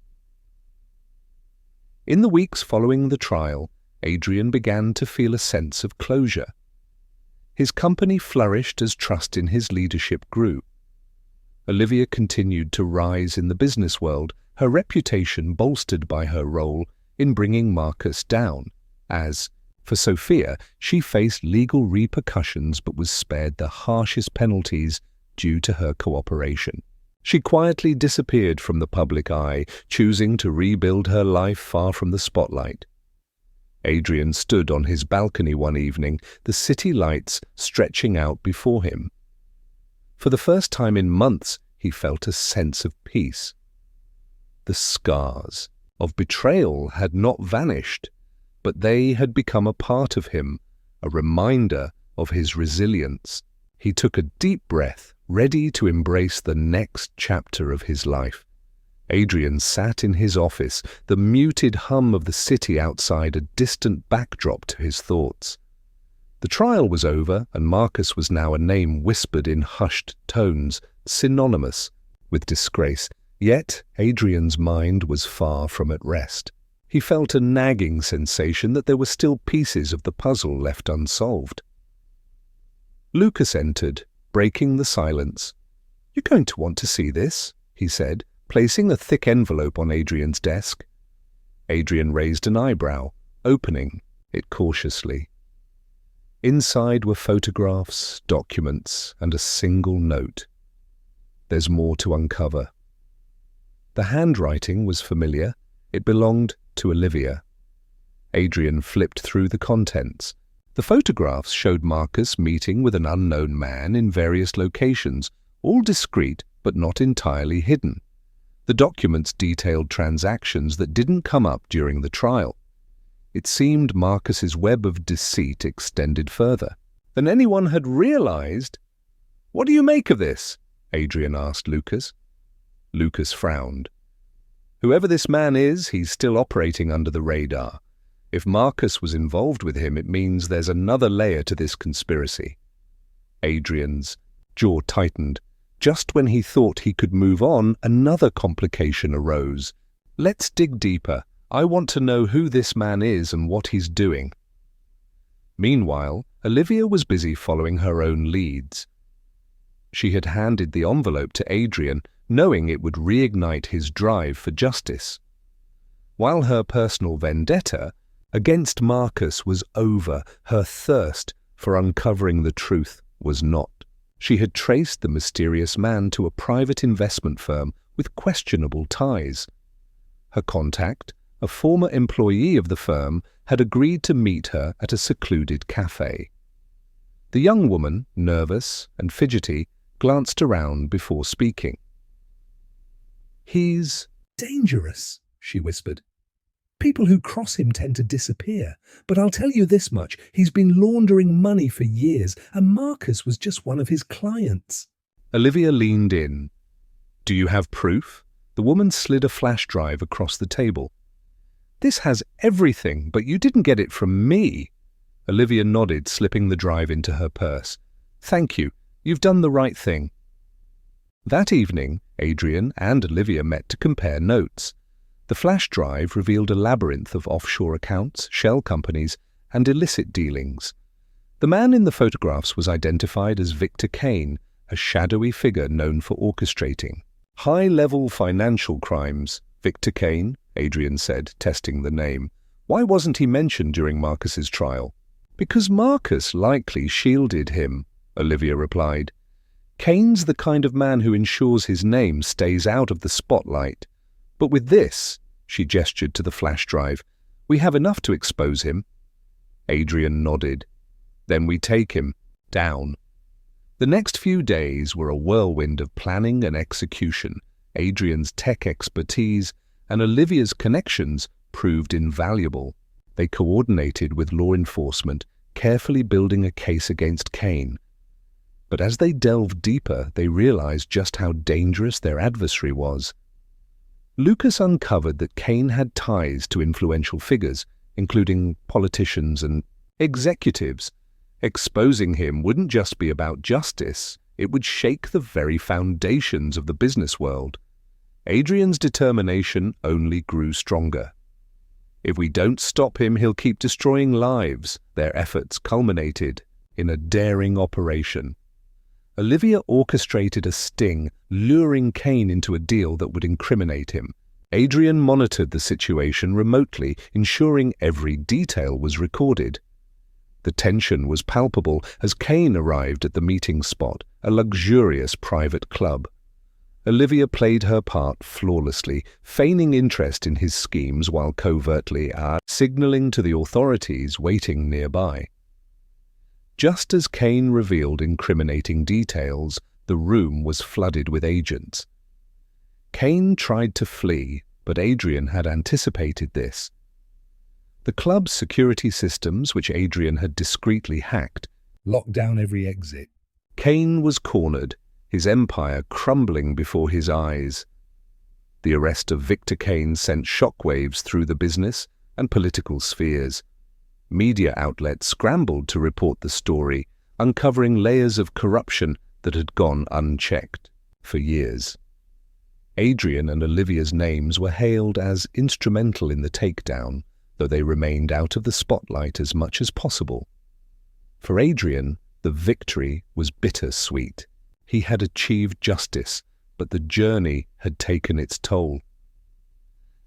In the weeks following the trial, Adrian began to feel a sense of closure. His company flourished as trust in his leadership grew. Olivia continued to rise in the business world, her reputation bolstered by her role in bringing Marcus down, as, for Sophia, she faced legal repercussions but was spared the harshest penalties due to her cooperation. She quietly disappeared from the public eye, choosing to rebuild her life far from the spotlight. Adrian stood on his balcony one evening, the city lights stretching out before him. For the first time in months, he felt a sense of peace. The scars of betrayal had not vanished, but they had become a part of him, a reminder of his resilience. He took a deep breath, ready to embrace the next chapter of his life. Adrian sat in his office, the muted hum of the city outside a distant backdrop to his thoughts. The trial was over, and Marcus was now a name whispered in hushed tones, synonymous with disgrace. Yet Adrian's mind was far from at rest. He felt a nagging sensation that there were still pieces of the puzzle left unsolved. Lucas entered, breaking the silence. "You're going to want to see this," he said, placing a thick envelope on Adrian's desk. Adrian raised an eyebrow, opening it cautiously. Inside were photographs, documents, and a single note. "There's more to uncover." The handwriting was familiar. It belonged to Olivia. Adrian flipped through the contents. The photographs showed Marcus meeting with an unknown man in various locations, all discreet but not entirely hidden. The documents detailed transactions that didn't come up during the trial. It seemed Marcus's web of deceit extended further than anyone had realized. "What do you make of this?" Adrian asked Lucas. Lucas frowned. "Whoever this man is, he's still operating under the radar. If Marcus was involved with him, it means there's another layer to this conspiracy." Adrian's jaw tightened. Just when he thought he could move on, another complication arose. "Let's dig deeper. I want to know who this man is and what he's doing." Meanwhile, Olivia was busy following her own leads. She had handed the envelope to Adrian, knowing it would reignite his drive for justice. While her personal vendetta against Marcus was over, her thirst for uncovering the truth was not. She had traced the mysterious man to a private investment firm with questionable ties. Her contact, a former employee of the firm, had agreed to meet her at a secluded cafe. The young woman, nervous and fidgety, glanced around before speaking. "He's dangerous," she whispered. "People who cross him tend to disappear, but I'll tell you this much, he's been laundering money for years, and Marcus was just one of his clients." Olivia leaned in. "Do you have proof?" The woman slid a flash drive across the table. "This has everything, but you didn't get it from me." Olivia nodded, slipping the drive into her purse. "Thank you. You've done the right thing." That evening, Adrian and Olivia met to compare notes. The flash drive revealed a labyrinth of offshore accounts, shell companies, and illicit dealings. The man in the photographs was identified as Victor Kane, a shadowy figure known for orchestrating high-level financial crimes. "Victor Kane," Adrian said, testing the name. "Why wasn't he mentioned during Marcus's trial?" "Because Marcus likely shielded him," Olivia replied. "Kane's the kind of man who ensures his name stays out of the spotlight. But with this," she gestured to the flash drive, We have enough to expose him. Adrian nodded. Then we take him down. The next few days were a whirlwind of planning and execution. Adrian's tech expertise and Olivia's connections proved invaluable. They coordinated with law enforcement, carefully building a case against Kane. But as they delved deeper, they realized just how dangerous their adversary was. Lucas uncovered that Kane had ties to influential figures, including politicians and executives. Exposing him wouldn't just be about justice, it would shake the very foundations of the business world. Adrian's determination only grew stronger. If we don't stop him, he'll keep destroying lives. Their efforts culminated in a daring operation. Olivia orchestrated a sting, luring Kane into a deal that would incriminate him. Adrian monitored the situation remotely, ensuring every detail was recorded. The tension was palpable as Kane arrived at the meeting spot, a luxurious private club. Olivia played her part flawlessly, feigning interest in his schemes while covertly signaling to the authorities waiting nearby. Just as Kane revealed incriminating details, the room was flooded with agents. Kane tried to flee, but Adrian had anticipated this. The club's security systems, which Adrian had discreetly hacked, locked down every exit. Kane was cornered, his empire crumbling before his eyes. The arrest of Victor Kane sent shockwaves through the business and political spheres. Media outlets scrambled to report the story, uncovering layers of corruption that had gone unchecked for years. Adrian and Olivia's names were hailed as instrumental in the takedown, though they remained out of the spotlight as much as possible. For Adrian, the victory was bittersweet. He had achieved justice, but the journey had taken its toll.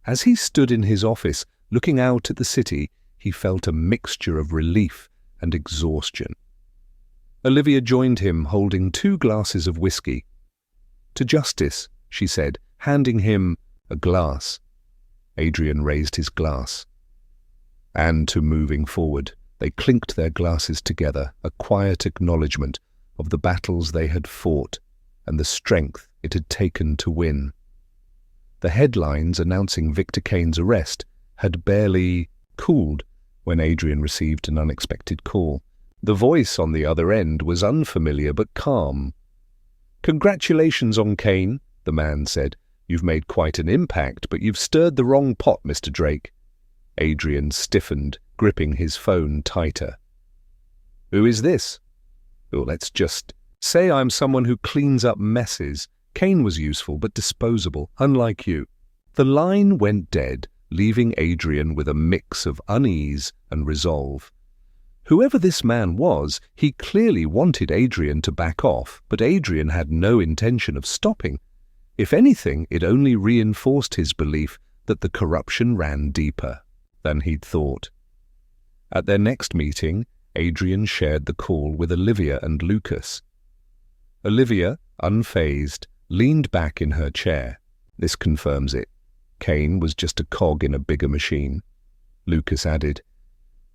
As he stood in his office, looking out at the city, he felt a mixture of relief and exhaustion. Olivia joined him, holding 2 glasses of whiskey. "To justice," she said, handing him a glass. Adrian raised his glass. "And to moving forward." They clinked their glasses together, a quiet acknowledgement of the battles they had fought and the strength it had taken to win. The headlines announcing Victor Kane's arrest had barely cooled when Adrian received an unexpected call. The voice on the other end was unfamiliar but calm. "Congratulations on Kane," the man said. "You've made quite an impact, but you've stirred the wrong pot, Mr. Drake." Adrian stiffened, gripping his phone tighter. "Who is this?" "Oh, let's just say I'm someone who cleans up messes. Kane was useful but disposable, unlike you." The line went dead, leaving Adrian with a mix of unease and resolve. Whoever this man was, he clearly wanted Adrian to back off, but Adrian had no intention of stopping. If anything, it only reinforced his belief that the corruption ran deeper than he'd thought. At their next meeting, Adrian shared the call with Olivia and Lucas. Olivia, unfazed, leaned back in her chair. "This confirms it. Kane was just a cog in a bigger machine." Lucas added,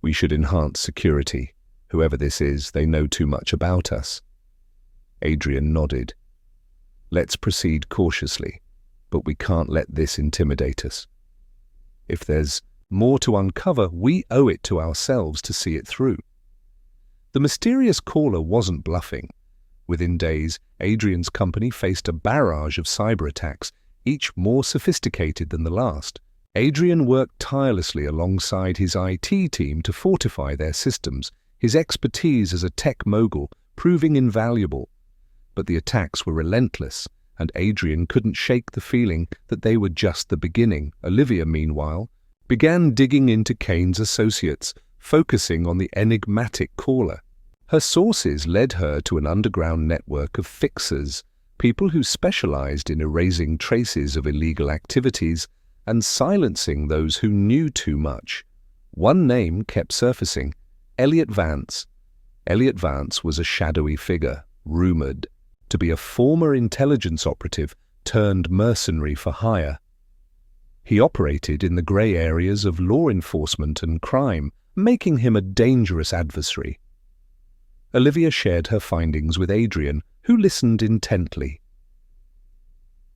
"We should enhance security. Whoever this is, they know too much about us." Adrian nodded. "Let's proceed cautiously, but we can't let this intimidate us. If there's more to uncover, we owe it to ourselves to see it through." The mysterious caller wasn't bluffing. Within days, Adrian's company faced a barrage of cyber attacks, each more sophisticated than the last. Adrian worked tirelessly alongside his IT team to fortify their systems, his expertise as a tech mogul proving invaluable. But the attacks were relentless, and Adrian couldn't shake the feeling that they were just the beginning. Olivia, meanwhile, began digging into Kane's associates, focusing on the enigmatic caller. Her sources led her to an underground network of fixers, people who specialized in erasing traces of illegal activities and silencing those who knew too much. One name kept surfacing: Elliot Vance. Elliot Vance was a shadowy figure, rumored to be a former intelligence operative turned mercenary for hire. He operated in the grey areas of law enforcement and crime, making him a dangerous adversary. Olivia shared her findings with Adrian, who listened intently.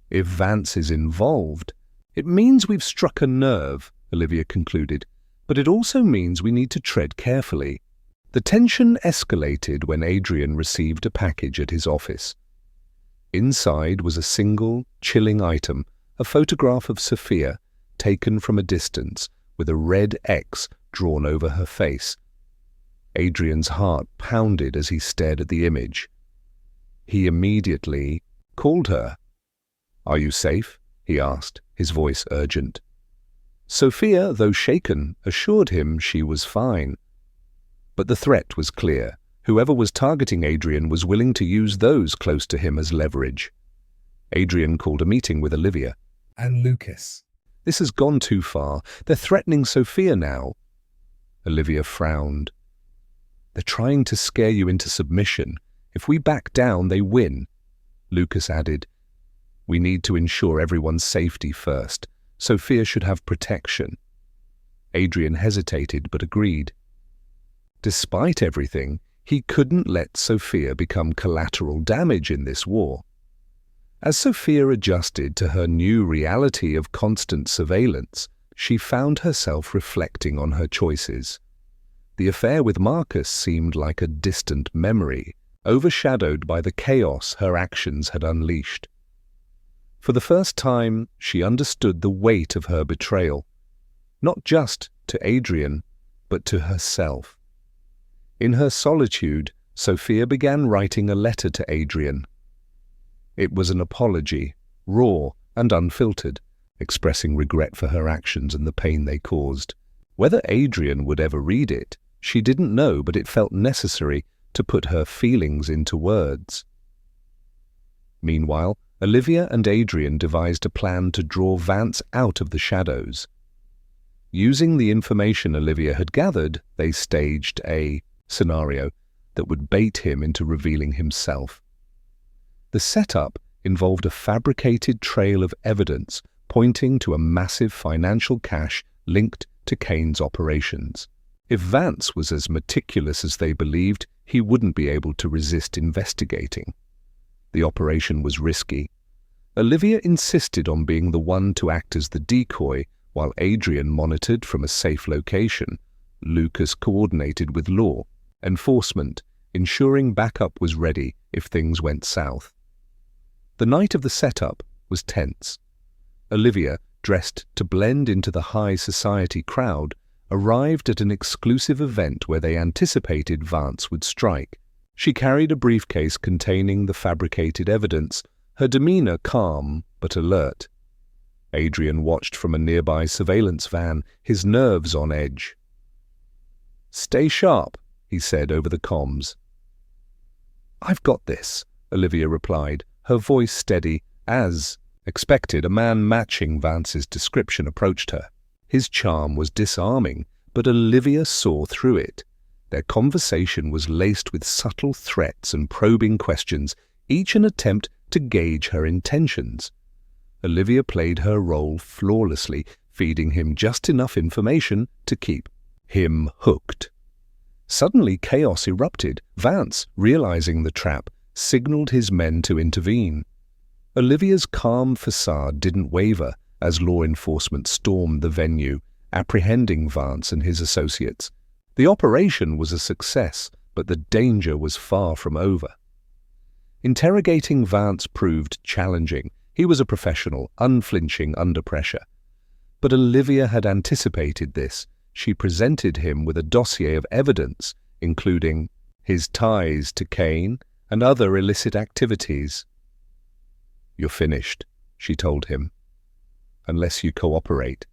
"If Vance is involved, it means we've struck a nerve," Olivia concluded, "but it also means we need to tread carefully." The tension escalated when Adrian received a package at his office. Inside was a single, chilling item, a photograph of Sophia, taken from a distance, with a red X drawn over her face. Adrian's heart pounded as he stared at the image. He immediately called her. "Are you safe?" he asked, his voice urgent. Sophia, though shaken, assured him she was fine. But the threat was clear. Whoever was targeting Adrian was willing to use those close to him as leverage. Adrian called a meeting with Olivia. "And Lucas." "This has gone too far. They're threatening Sophia now." Olivia frowned. "They're trying to scare you into submission. If we back down, they win." Lucas added, "We need to ensure everyone's safety first. Sophia should have protection." Adrian hesitated but agreed. Despite everything, he couldn't let Sophia become collateral damage in this war. As Sophia adjusted to her new reality of constant surveillance, she found herself reflecting on her choices. The affair with Marcus seemed like a distant memory, overshadowed by the chaos her actions had unleashed. For the first time, she understood the weight of her betrayal, not just to Adrian, but to herself. In her solitude, Sophia began writing a letter to Adrian. It was an apology, raw and unfiltered, expressing regret for her actions and the pain they caused. Whether Adrian would ever read it, she didn't know, but it felt necessary to put her feelings into words. Meanwhile, Olivia and Adrian devised a plan to draw Vance out of the shadows. Using the information Olivia had gathered, they staged a scenario that would bait him into revealing himself. The setup involved a fabricated trail of evidence pointing to a massive financial cache linked to Kane's operations. If Vance was as meticulous as they believed, he wouldn't be able to resist investigating. The operation was risky. Olivia insisted on being the one to act as the decoy, while Adrian monitored from a safe location. Lucas coordinated with law enforcement, ensuring backup was ready if things went south. The night of the setup was tense. Olivia, dressed to blend into the high society crowd, arrived at an exclusive event where they anticipated Vance would strike. She carried a briefcase containing the fabricated evidence, her demeanor calm but alert. Adrian watched from a nearby surveillance van, his nerves on edge. "Stay sharp," he said over the comms. "I've got this," Olivia replied, her voice steady. As expected, a man matching Vance's description approached her. His charm was disarming, but Olivia saw through it. Their conversation was laced with subtle threats and probing questions, each an attempt to gauge her intentions. Olivia played her role flawlessly, feeding him just enough information to keep him hooked. Suddenly chaos erupted. Vance, realizing the trap, signaled his men to intervene. Olivia's calm facade didn't waver as law enforcement stormed the venue, apprehending Vance and his associates. The operation was a success, but the danger was far from over. Interrogating Vance proved challenging. He was a professional, unflinching under pressure. But Olivia had anticipated this. She presented him with a dossier of evidence, including his ties to Kane and other illicit activities. "You're finished," she told him, "unless you cooperate."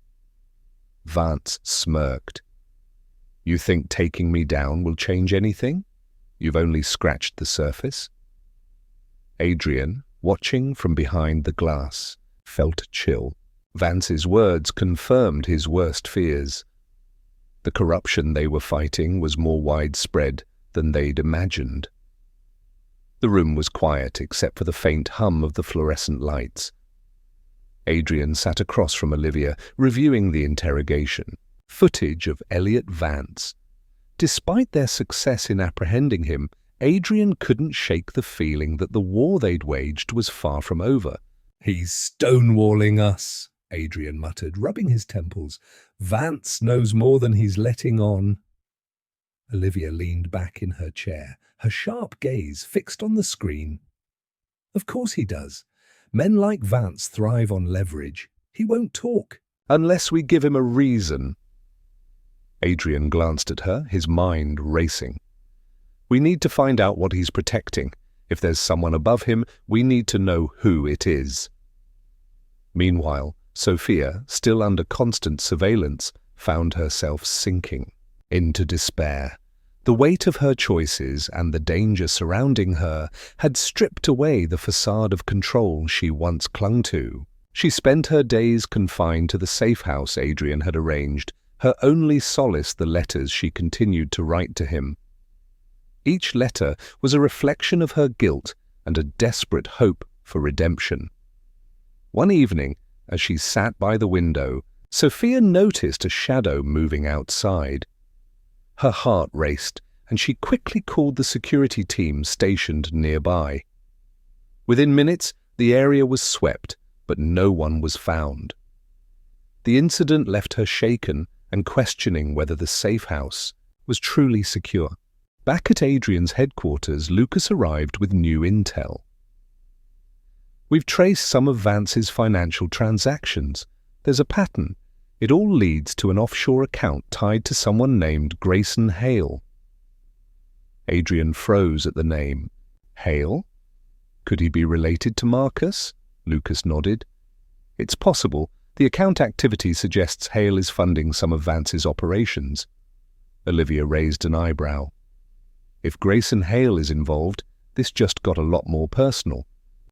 Vance smirked. "You think taking me down will change anything? You've only scratched the surface." Adrian, watching from behind the glass, felt a chill. Vance's words confirmed his worst fears. The corruption they were fighting was more widespread than they'd imagined. The room was quiet except for the faint hum of the fluorescent lights. Adrian sat across from Olivia, reviewing the interrogation. Footage of Elliot Vance. Despite their success in apprehending him, Adrian couldn't shake the feeling that the war they'd waged was far from over. "He's stonewalling us," Adrian muttered, rubbing his temples. "Vance knows more than he's letting on." Olivia leaned back in her chair, her sharp gaze fixed on the screen. "Of course he does. Men like Vance thrive on leverage. He won't talk." "Unless we give him a reason." Adrian glanced at her, his mind racing. "We need to find out what he's protecting. If there's someone above him, we need to know who it is." Meanwhile, Sophia, still under constant surveillance, found herself sinking into despair. The weight of her choices and the danger surrounding her had stripped away the facade of control she once clung to. She spent her days confined to the safe house Adrian had arranged, her only solace the letters she continued to write to him. Each letter was a reflection of her guilt and a desperate hope for redemption. One evening, as she sat by the window, Sophia noticed a shadow moving outside. Her heart raced, and she quickly called the security team stationed nearby. Within minutes, the area was swept, but no one was found. The incident left her shaken and questioning whether the safe house was truly secure. Back at Adrian's headquarters, Lucas arrived with new intel. "We've traced some of Vance's financial transactions. There's a pattern. It all leads to an offshore account tied to someone named Grayson Hale." Adrian froze at the name. Hale? Could he be related to Marcus? Lucas nodded. "It's possible. The account activity suggests Hale is funding some of Vance's operations." Olivia raised an eyebrow. If Grayson Hale is involved, this just got a lot more personal.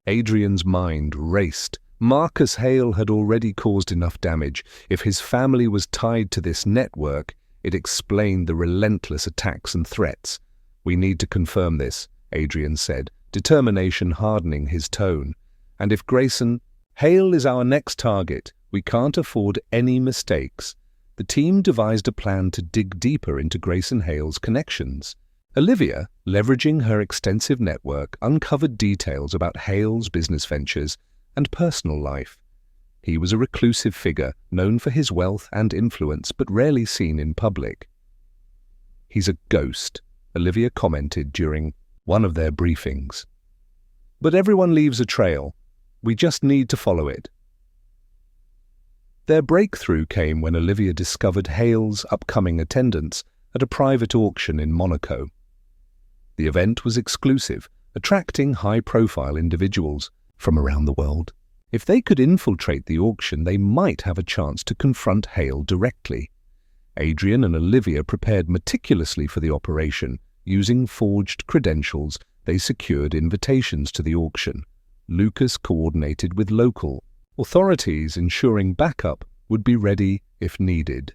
Adrian's mind raced. Marcus Hale had already caused enough damage. If his family was tied to this network, it explained the relentless attacks and threats. "We need to confirm this," Adrian said, determination hardening his tone. "And if Grayson Hale is our next target, we can't afford any mistakes." The team devised a plan to dig deeper into Grayson Hale's connections. Olivia, leveraging her extensive network, uncovered details about Hale's business ventures and personal life. He was a reclusive figure, known for his wealth and influence, but rarely seen in public. "He's a ghost," Olivia commented during one of their briefings. "But everyone leaves a trail. We just need to follow it." Their breakthrough came when Olivia discovered Hale's upcoming attendance at a private auction in Monaco. The event was exclusive, attracting high-profile individuals from around the world. If they could infiltrate the auction, they might have a chance to confront Hale directly. Adrian and Olivia prepared meticulously for the operation. Using forged credentials, they secured invitations to the auction. Lucas coordinated with local authorities, ensuring backup would be ready if needed.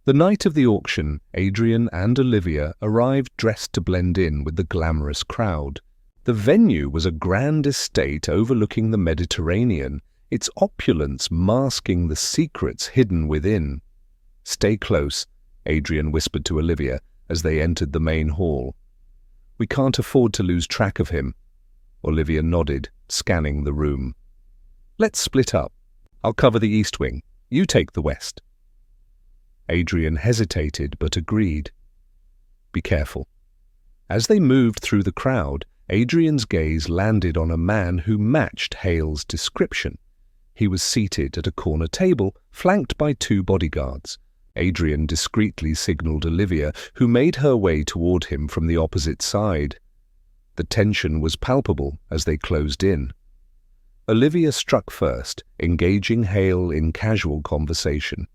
The night of the auction, Adrian and Olivia arrived dressed to blend in with the glamorous crowd. The venue was a grand estate overlooking the Mediterranean, its opulence masking the secrets hidden within. "Stay close," Adrian whispered to Olivia as they entered the main hall. "We can't afford to lose track of him." Olivia nodded, scanning the room. "Let's split up. I'll cover the east wing. You take the west." Adrian hesitated but agreed. "Be careful." As they moved through the crowd, Adrian's gaze landed on a man who matched Hale's description. He was seated at a corner table, flanked by 2 bodyguards. Adrian discreetly signaled Olivia, who made her way toward him from the opposite side. The tension was palpable as they closed in. Olivia struck first, engaging Hale in casual conversation.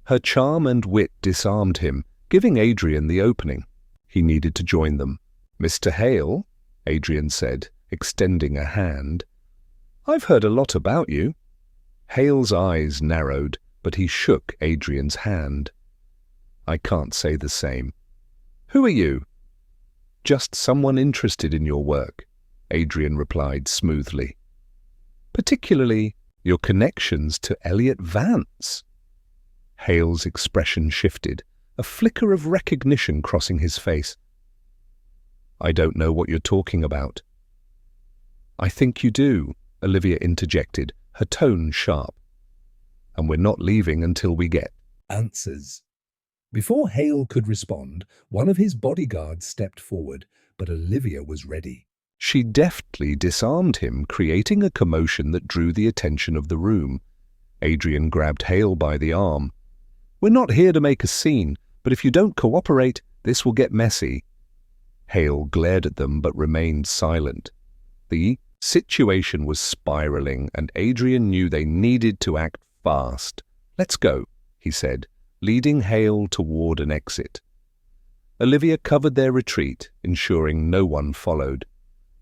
Her charm and wit disarmed him, giving Adrian the opening. He needed to join them. "Mr. Hale," Adrian said, extending a hand. "I've heard a lot about you." Hale's eyes narrowed, but he shook Adrian's hand. "I can't say the same." "Who are you?" "Just someone interested in your work," Adrian replied smoothly. "Particularly Your connections to Elliot Vance. Hale's expression shifted, a flicker of recognition crossing his face. I don't know what you're talking about. I think you do, Olivia interjected, her tone sharp. And we're not leaving until we get answers. Before Hale could respond, one of his bodyguards stepped forward, but Olivia was ready. She deftly disarmed him, creating a commotion that drew the attention of the room. Adrian grabbed Hale by the arm. We're not here to make a scene, but if you don't cooperate, this will get messy. Hale glared at them but remained silent. The situation was spiraling, and Adrian knew they needed to act fast. Let's go, he said, leading Hale toward an exit. Olivia covered their retreat, ensuring no one followed.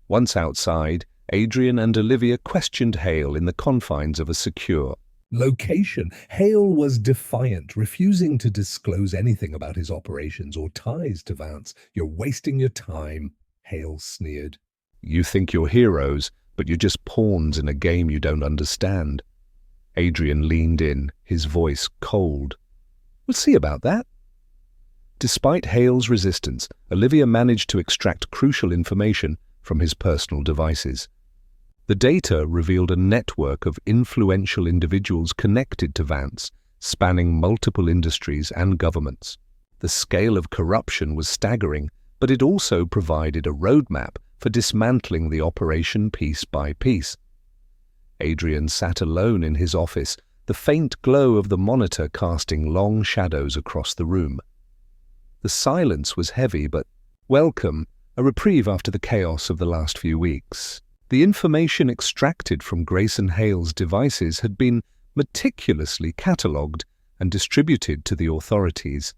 Once outside, Adrian and Olivia questioned Hale in the confines of a secure location. Hale was defiant, refusing to disclose anything about his operations or ties to Vance. You're wasting your time, Hale sneered. You think you're heroes, but you're just pawns in a game you don't understand. Adrian leaned in, his voice cold. We'll see about that. Despite Hale's resistance, Olivia managed to extract crucial information from his personal devices. The data revealed a network of influential individuals connected to Vance, spanning multiple industries and governments. The scale of corruption was staggering, but it also provided a roadmap for dismantling the operation piece by piece. Adrian sat alone in his office, the faint glow of the monitor casting long shadows across the room. The silence was heavy but welcome, a reprieve after the chaos of the last few weeks. The information extracted from Grayson Hale's devices had been meticulously catalogued and distributed to the authorities.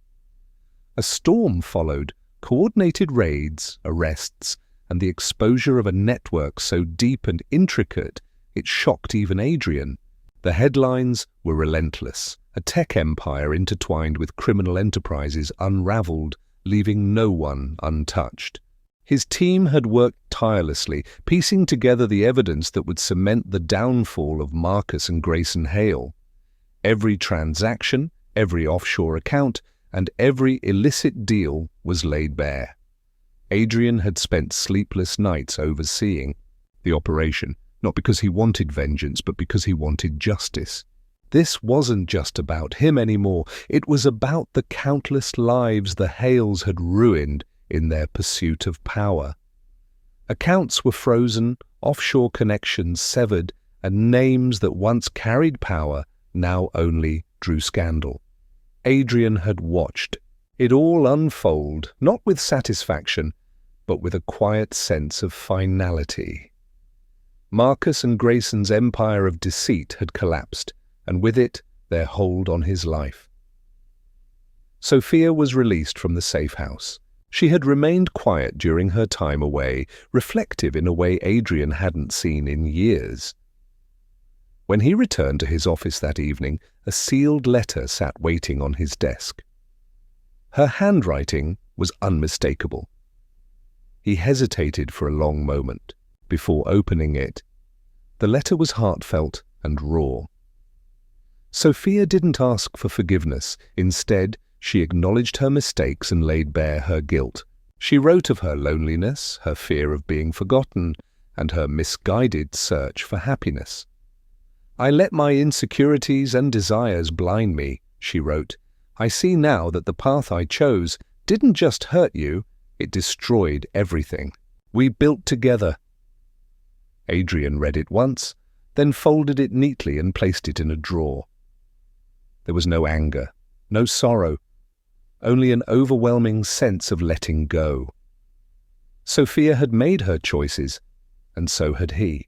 A storm followed, coordinated raids, arrests, and the exposure of a network so deep and intricate it shocked even Adrian. The headlines were relentless. A tech empire intertwined with criminal enterprises unraveled, leaving no one untouched. His team had worked tirelessly, piecing together the evidence that would cement the downfall of Marcus and Grayson Hale. Every transaction, every offshore account, and every illicit deal was laid bare. Adrian had spent sleepless nights overseeing the operation, not because he wanted vengeance, but because he wanted justice. This wasn't just about him anymore. It was about the countless lives the Hales had ruined in their pursuit of power. Accounts were frozen, offshore connections severed, and names that once carried power now only drew scandal. Adrian had watched it all unfold, not with satisfaction, but with a quiet sense of finality. Marcus and Grayson's empire of deceit had collapsed, and with it their hold on his life. Sophia was released from the safe house. She had remained quiet during her time away, reflective in a way Adrian hadn't seen in years. When he returned to his office that evening, a sealed letter sat waiting on his desk. Her handwriting was unmistakable. He hesitated for a long moment before opening it. The letter was heartfelt and raw. Sophia didn't ask for forgiveness. Instead, she acknowledged her mistakes and laid bare her guilt. She wrote of her loneliness, her fear of being forgotten, and her misguided search for happiness. I let my insecurities and desires blind me, she wrote. I see now that the path I chose didn't just hurt you, it destroyed everything. We built together. Adrian read it once, then folded it neatly and placed it in a drawer. There was no anger, no sorrow, only an overwhelming sense of letting go. Sophia had made her choices, and so had he.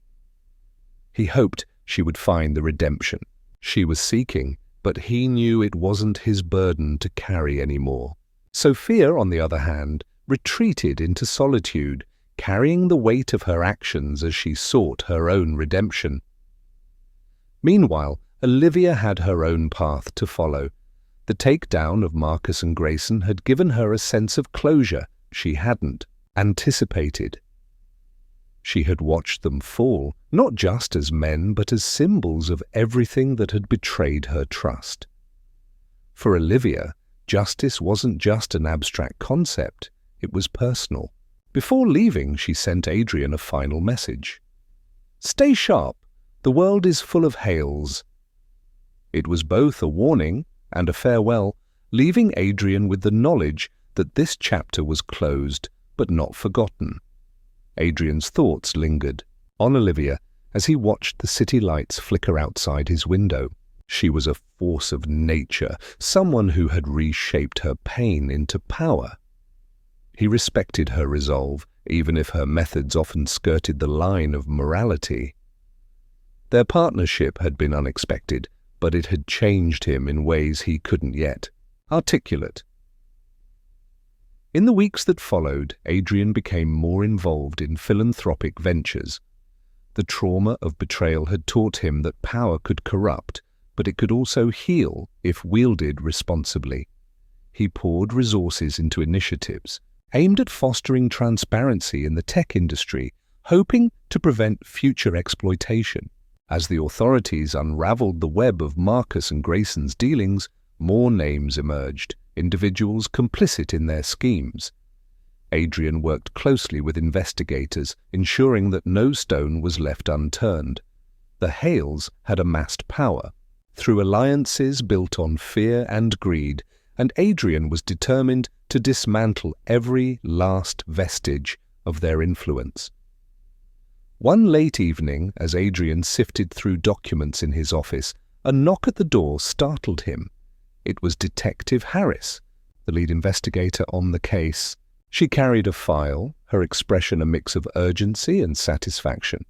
He hoped she would find the redemption she was seeking, but he knew it wasn't his burden to carry anymore. Sophia, on the other hand, retreated into solitude, carrying the weight of her actions as she sought her own redemption. Meanwhile, Olivia had her own path to follow. The takedown of Marcus and Grayson had given her a sense of closure she hadn't anticipated. She had watched them fall, not just as men, but as symbols of everything that had betrayed her trust. For Olivia, justice wasn't just an abstract concept, it was personal. Before leaving, she sent Adrian a final message. "Stay sharp. The world is full of Hales." It was both a warning and a farewell, leaving Adrian with the knowledge that this chapter was closed but not forgotten. Adrian's thoughts lingered on Olivia as he watched the city lights flicker outside his window. She was a force of nature, someone who had reshaped her pain into power. He respected her resolve, even if her methods often skirted the line of morality. Their partnership had been unexpected, but it had changed him in ways he couldn't yet articulate. In the weeks that followed, Adrian became more involved in philanthropic ventures. The trauma of betrayal had taught him that power could corrupt, but it could also heal if wielded responsibly. He poured resources into initiatives aimed at fostering transparency in the tech industry, hoping to prevent future exploitation. As the authorities unraveled the web of Marcus and Grayson's dealings, more names emerged, individuals complicit in their schemes. Adrian worked closely with investigators, ensuring that no stone was left unturned. The Hales had amassed power through alliances built on fear and greed, and Adrian was determined to dismantle every last vestige of their influence. One late evening, as Adrian sifted through documents in his office, a knock at the door startled him. It was Detective Harris, the lead investigator on the case. She carried a file, her expression a mix of urgency and satisfaction.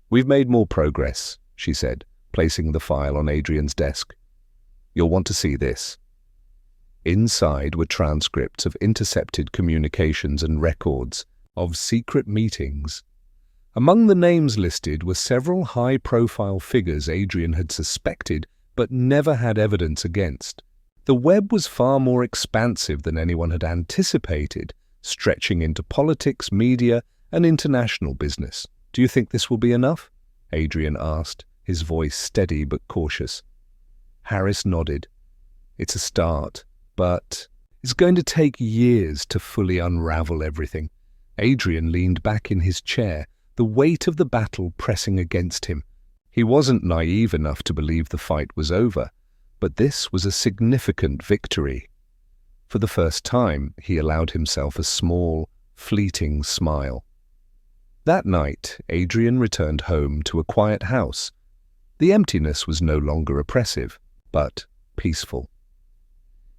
"We've made more progress," she said, placing the file on Adrian's desk. "You'll want to see this." Inside were transcripts of intercepted communications and records of secret meetings. Among the names listed were several high-profile figures Adrian had suspected but never had evidence against. The web was far more expansive than anyone had anticipated, stretching into politics, media, and international business. "Do you think this will be enough?" Adrian asked, his voice steady but cautious. Harris nodded. "It's a start, but it's going to take years to fully unravel everything." Adrian leaned back in his chair, the weight of the battle pressing against him. He wasn't naive enough to believe the fight was over, but this was a significant victory. For the first time, he allowed himself a small, fleeting smile. That night, Adrian returned home to a quiet house. The emptiness was no longer oppressive, but peaceful.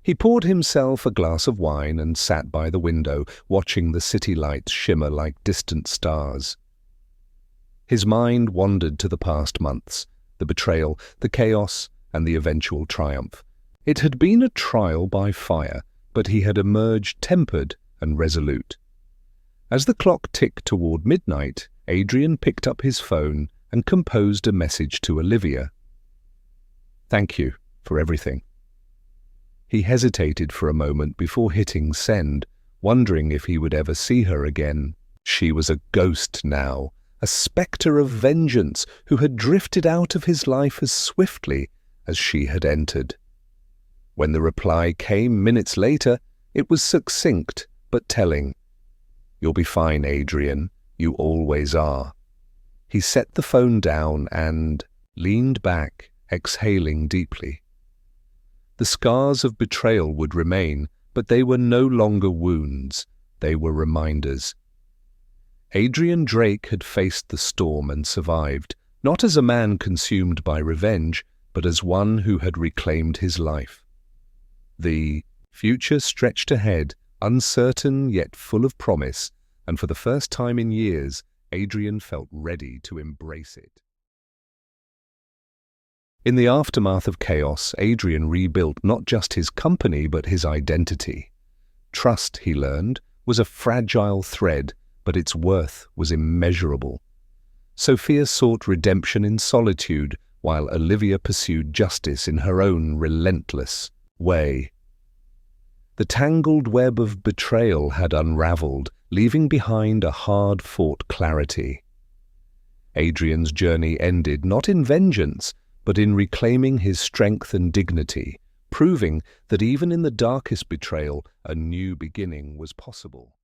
He poured himself a glass of wine and sat by the window, watching the city lights shimmer like distant stars. His mind wandered to the past months, the betrayal, the chaos, and the eventual triumph. It had been a trial by fire, but he had emerged tempered and resolute. As the clock ticked toward midnight, Adrian picked up his phone and composed a message to Olivia. "Thank you for everything." He hesitated for a moment before hitting send, wondering if he would ever see her again. She was a ghost now, a spectre of vengeance who had drifted out of his life as swiftly as she had entered. When the reply came minutes later, it was succinct but telling. "You'll be fine, Adrian. You always are." He set the phone down and leaned back, exhaling deeply. The scars of betrayal would remain, but they were no longer wounds. They were reminders. Adrian Drake had faced the storm and survived, not as a man consumed by revenge, but as one who had reclaimed his life. The future stretched ahead, uncertain yet full of promise, and for the first time in years, Adrian felt ready to embrace it. In the aftermath of chaos, Adrian rebuilt not just his company but his identity. Trust, he learned, was a fragile thread, but its worth was immeasurable. Sophia sought redemption in solitude, while Olivia pursued justice in her own relentless way. The tangled web of betrayal had unraveled, leaving behind a hard-fought clarity. Adrian's journey ended not in vengeance, but in reclaiming his strength and dignity, proving that even in the darkest betrayal, a new beginning was possible.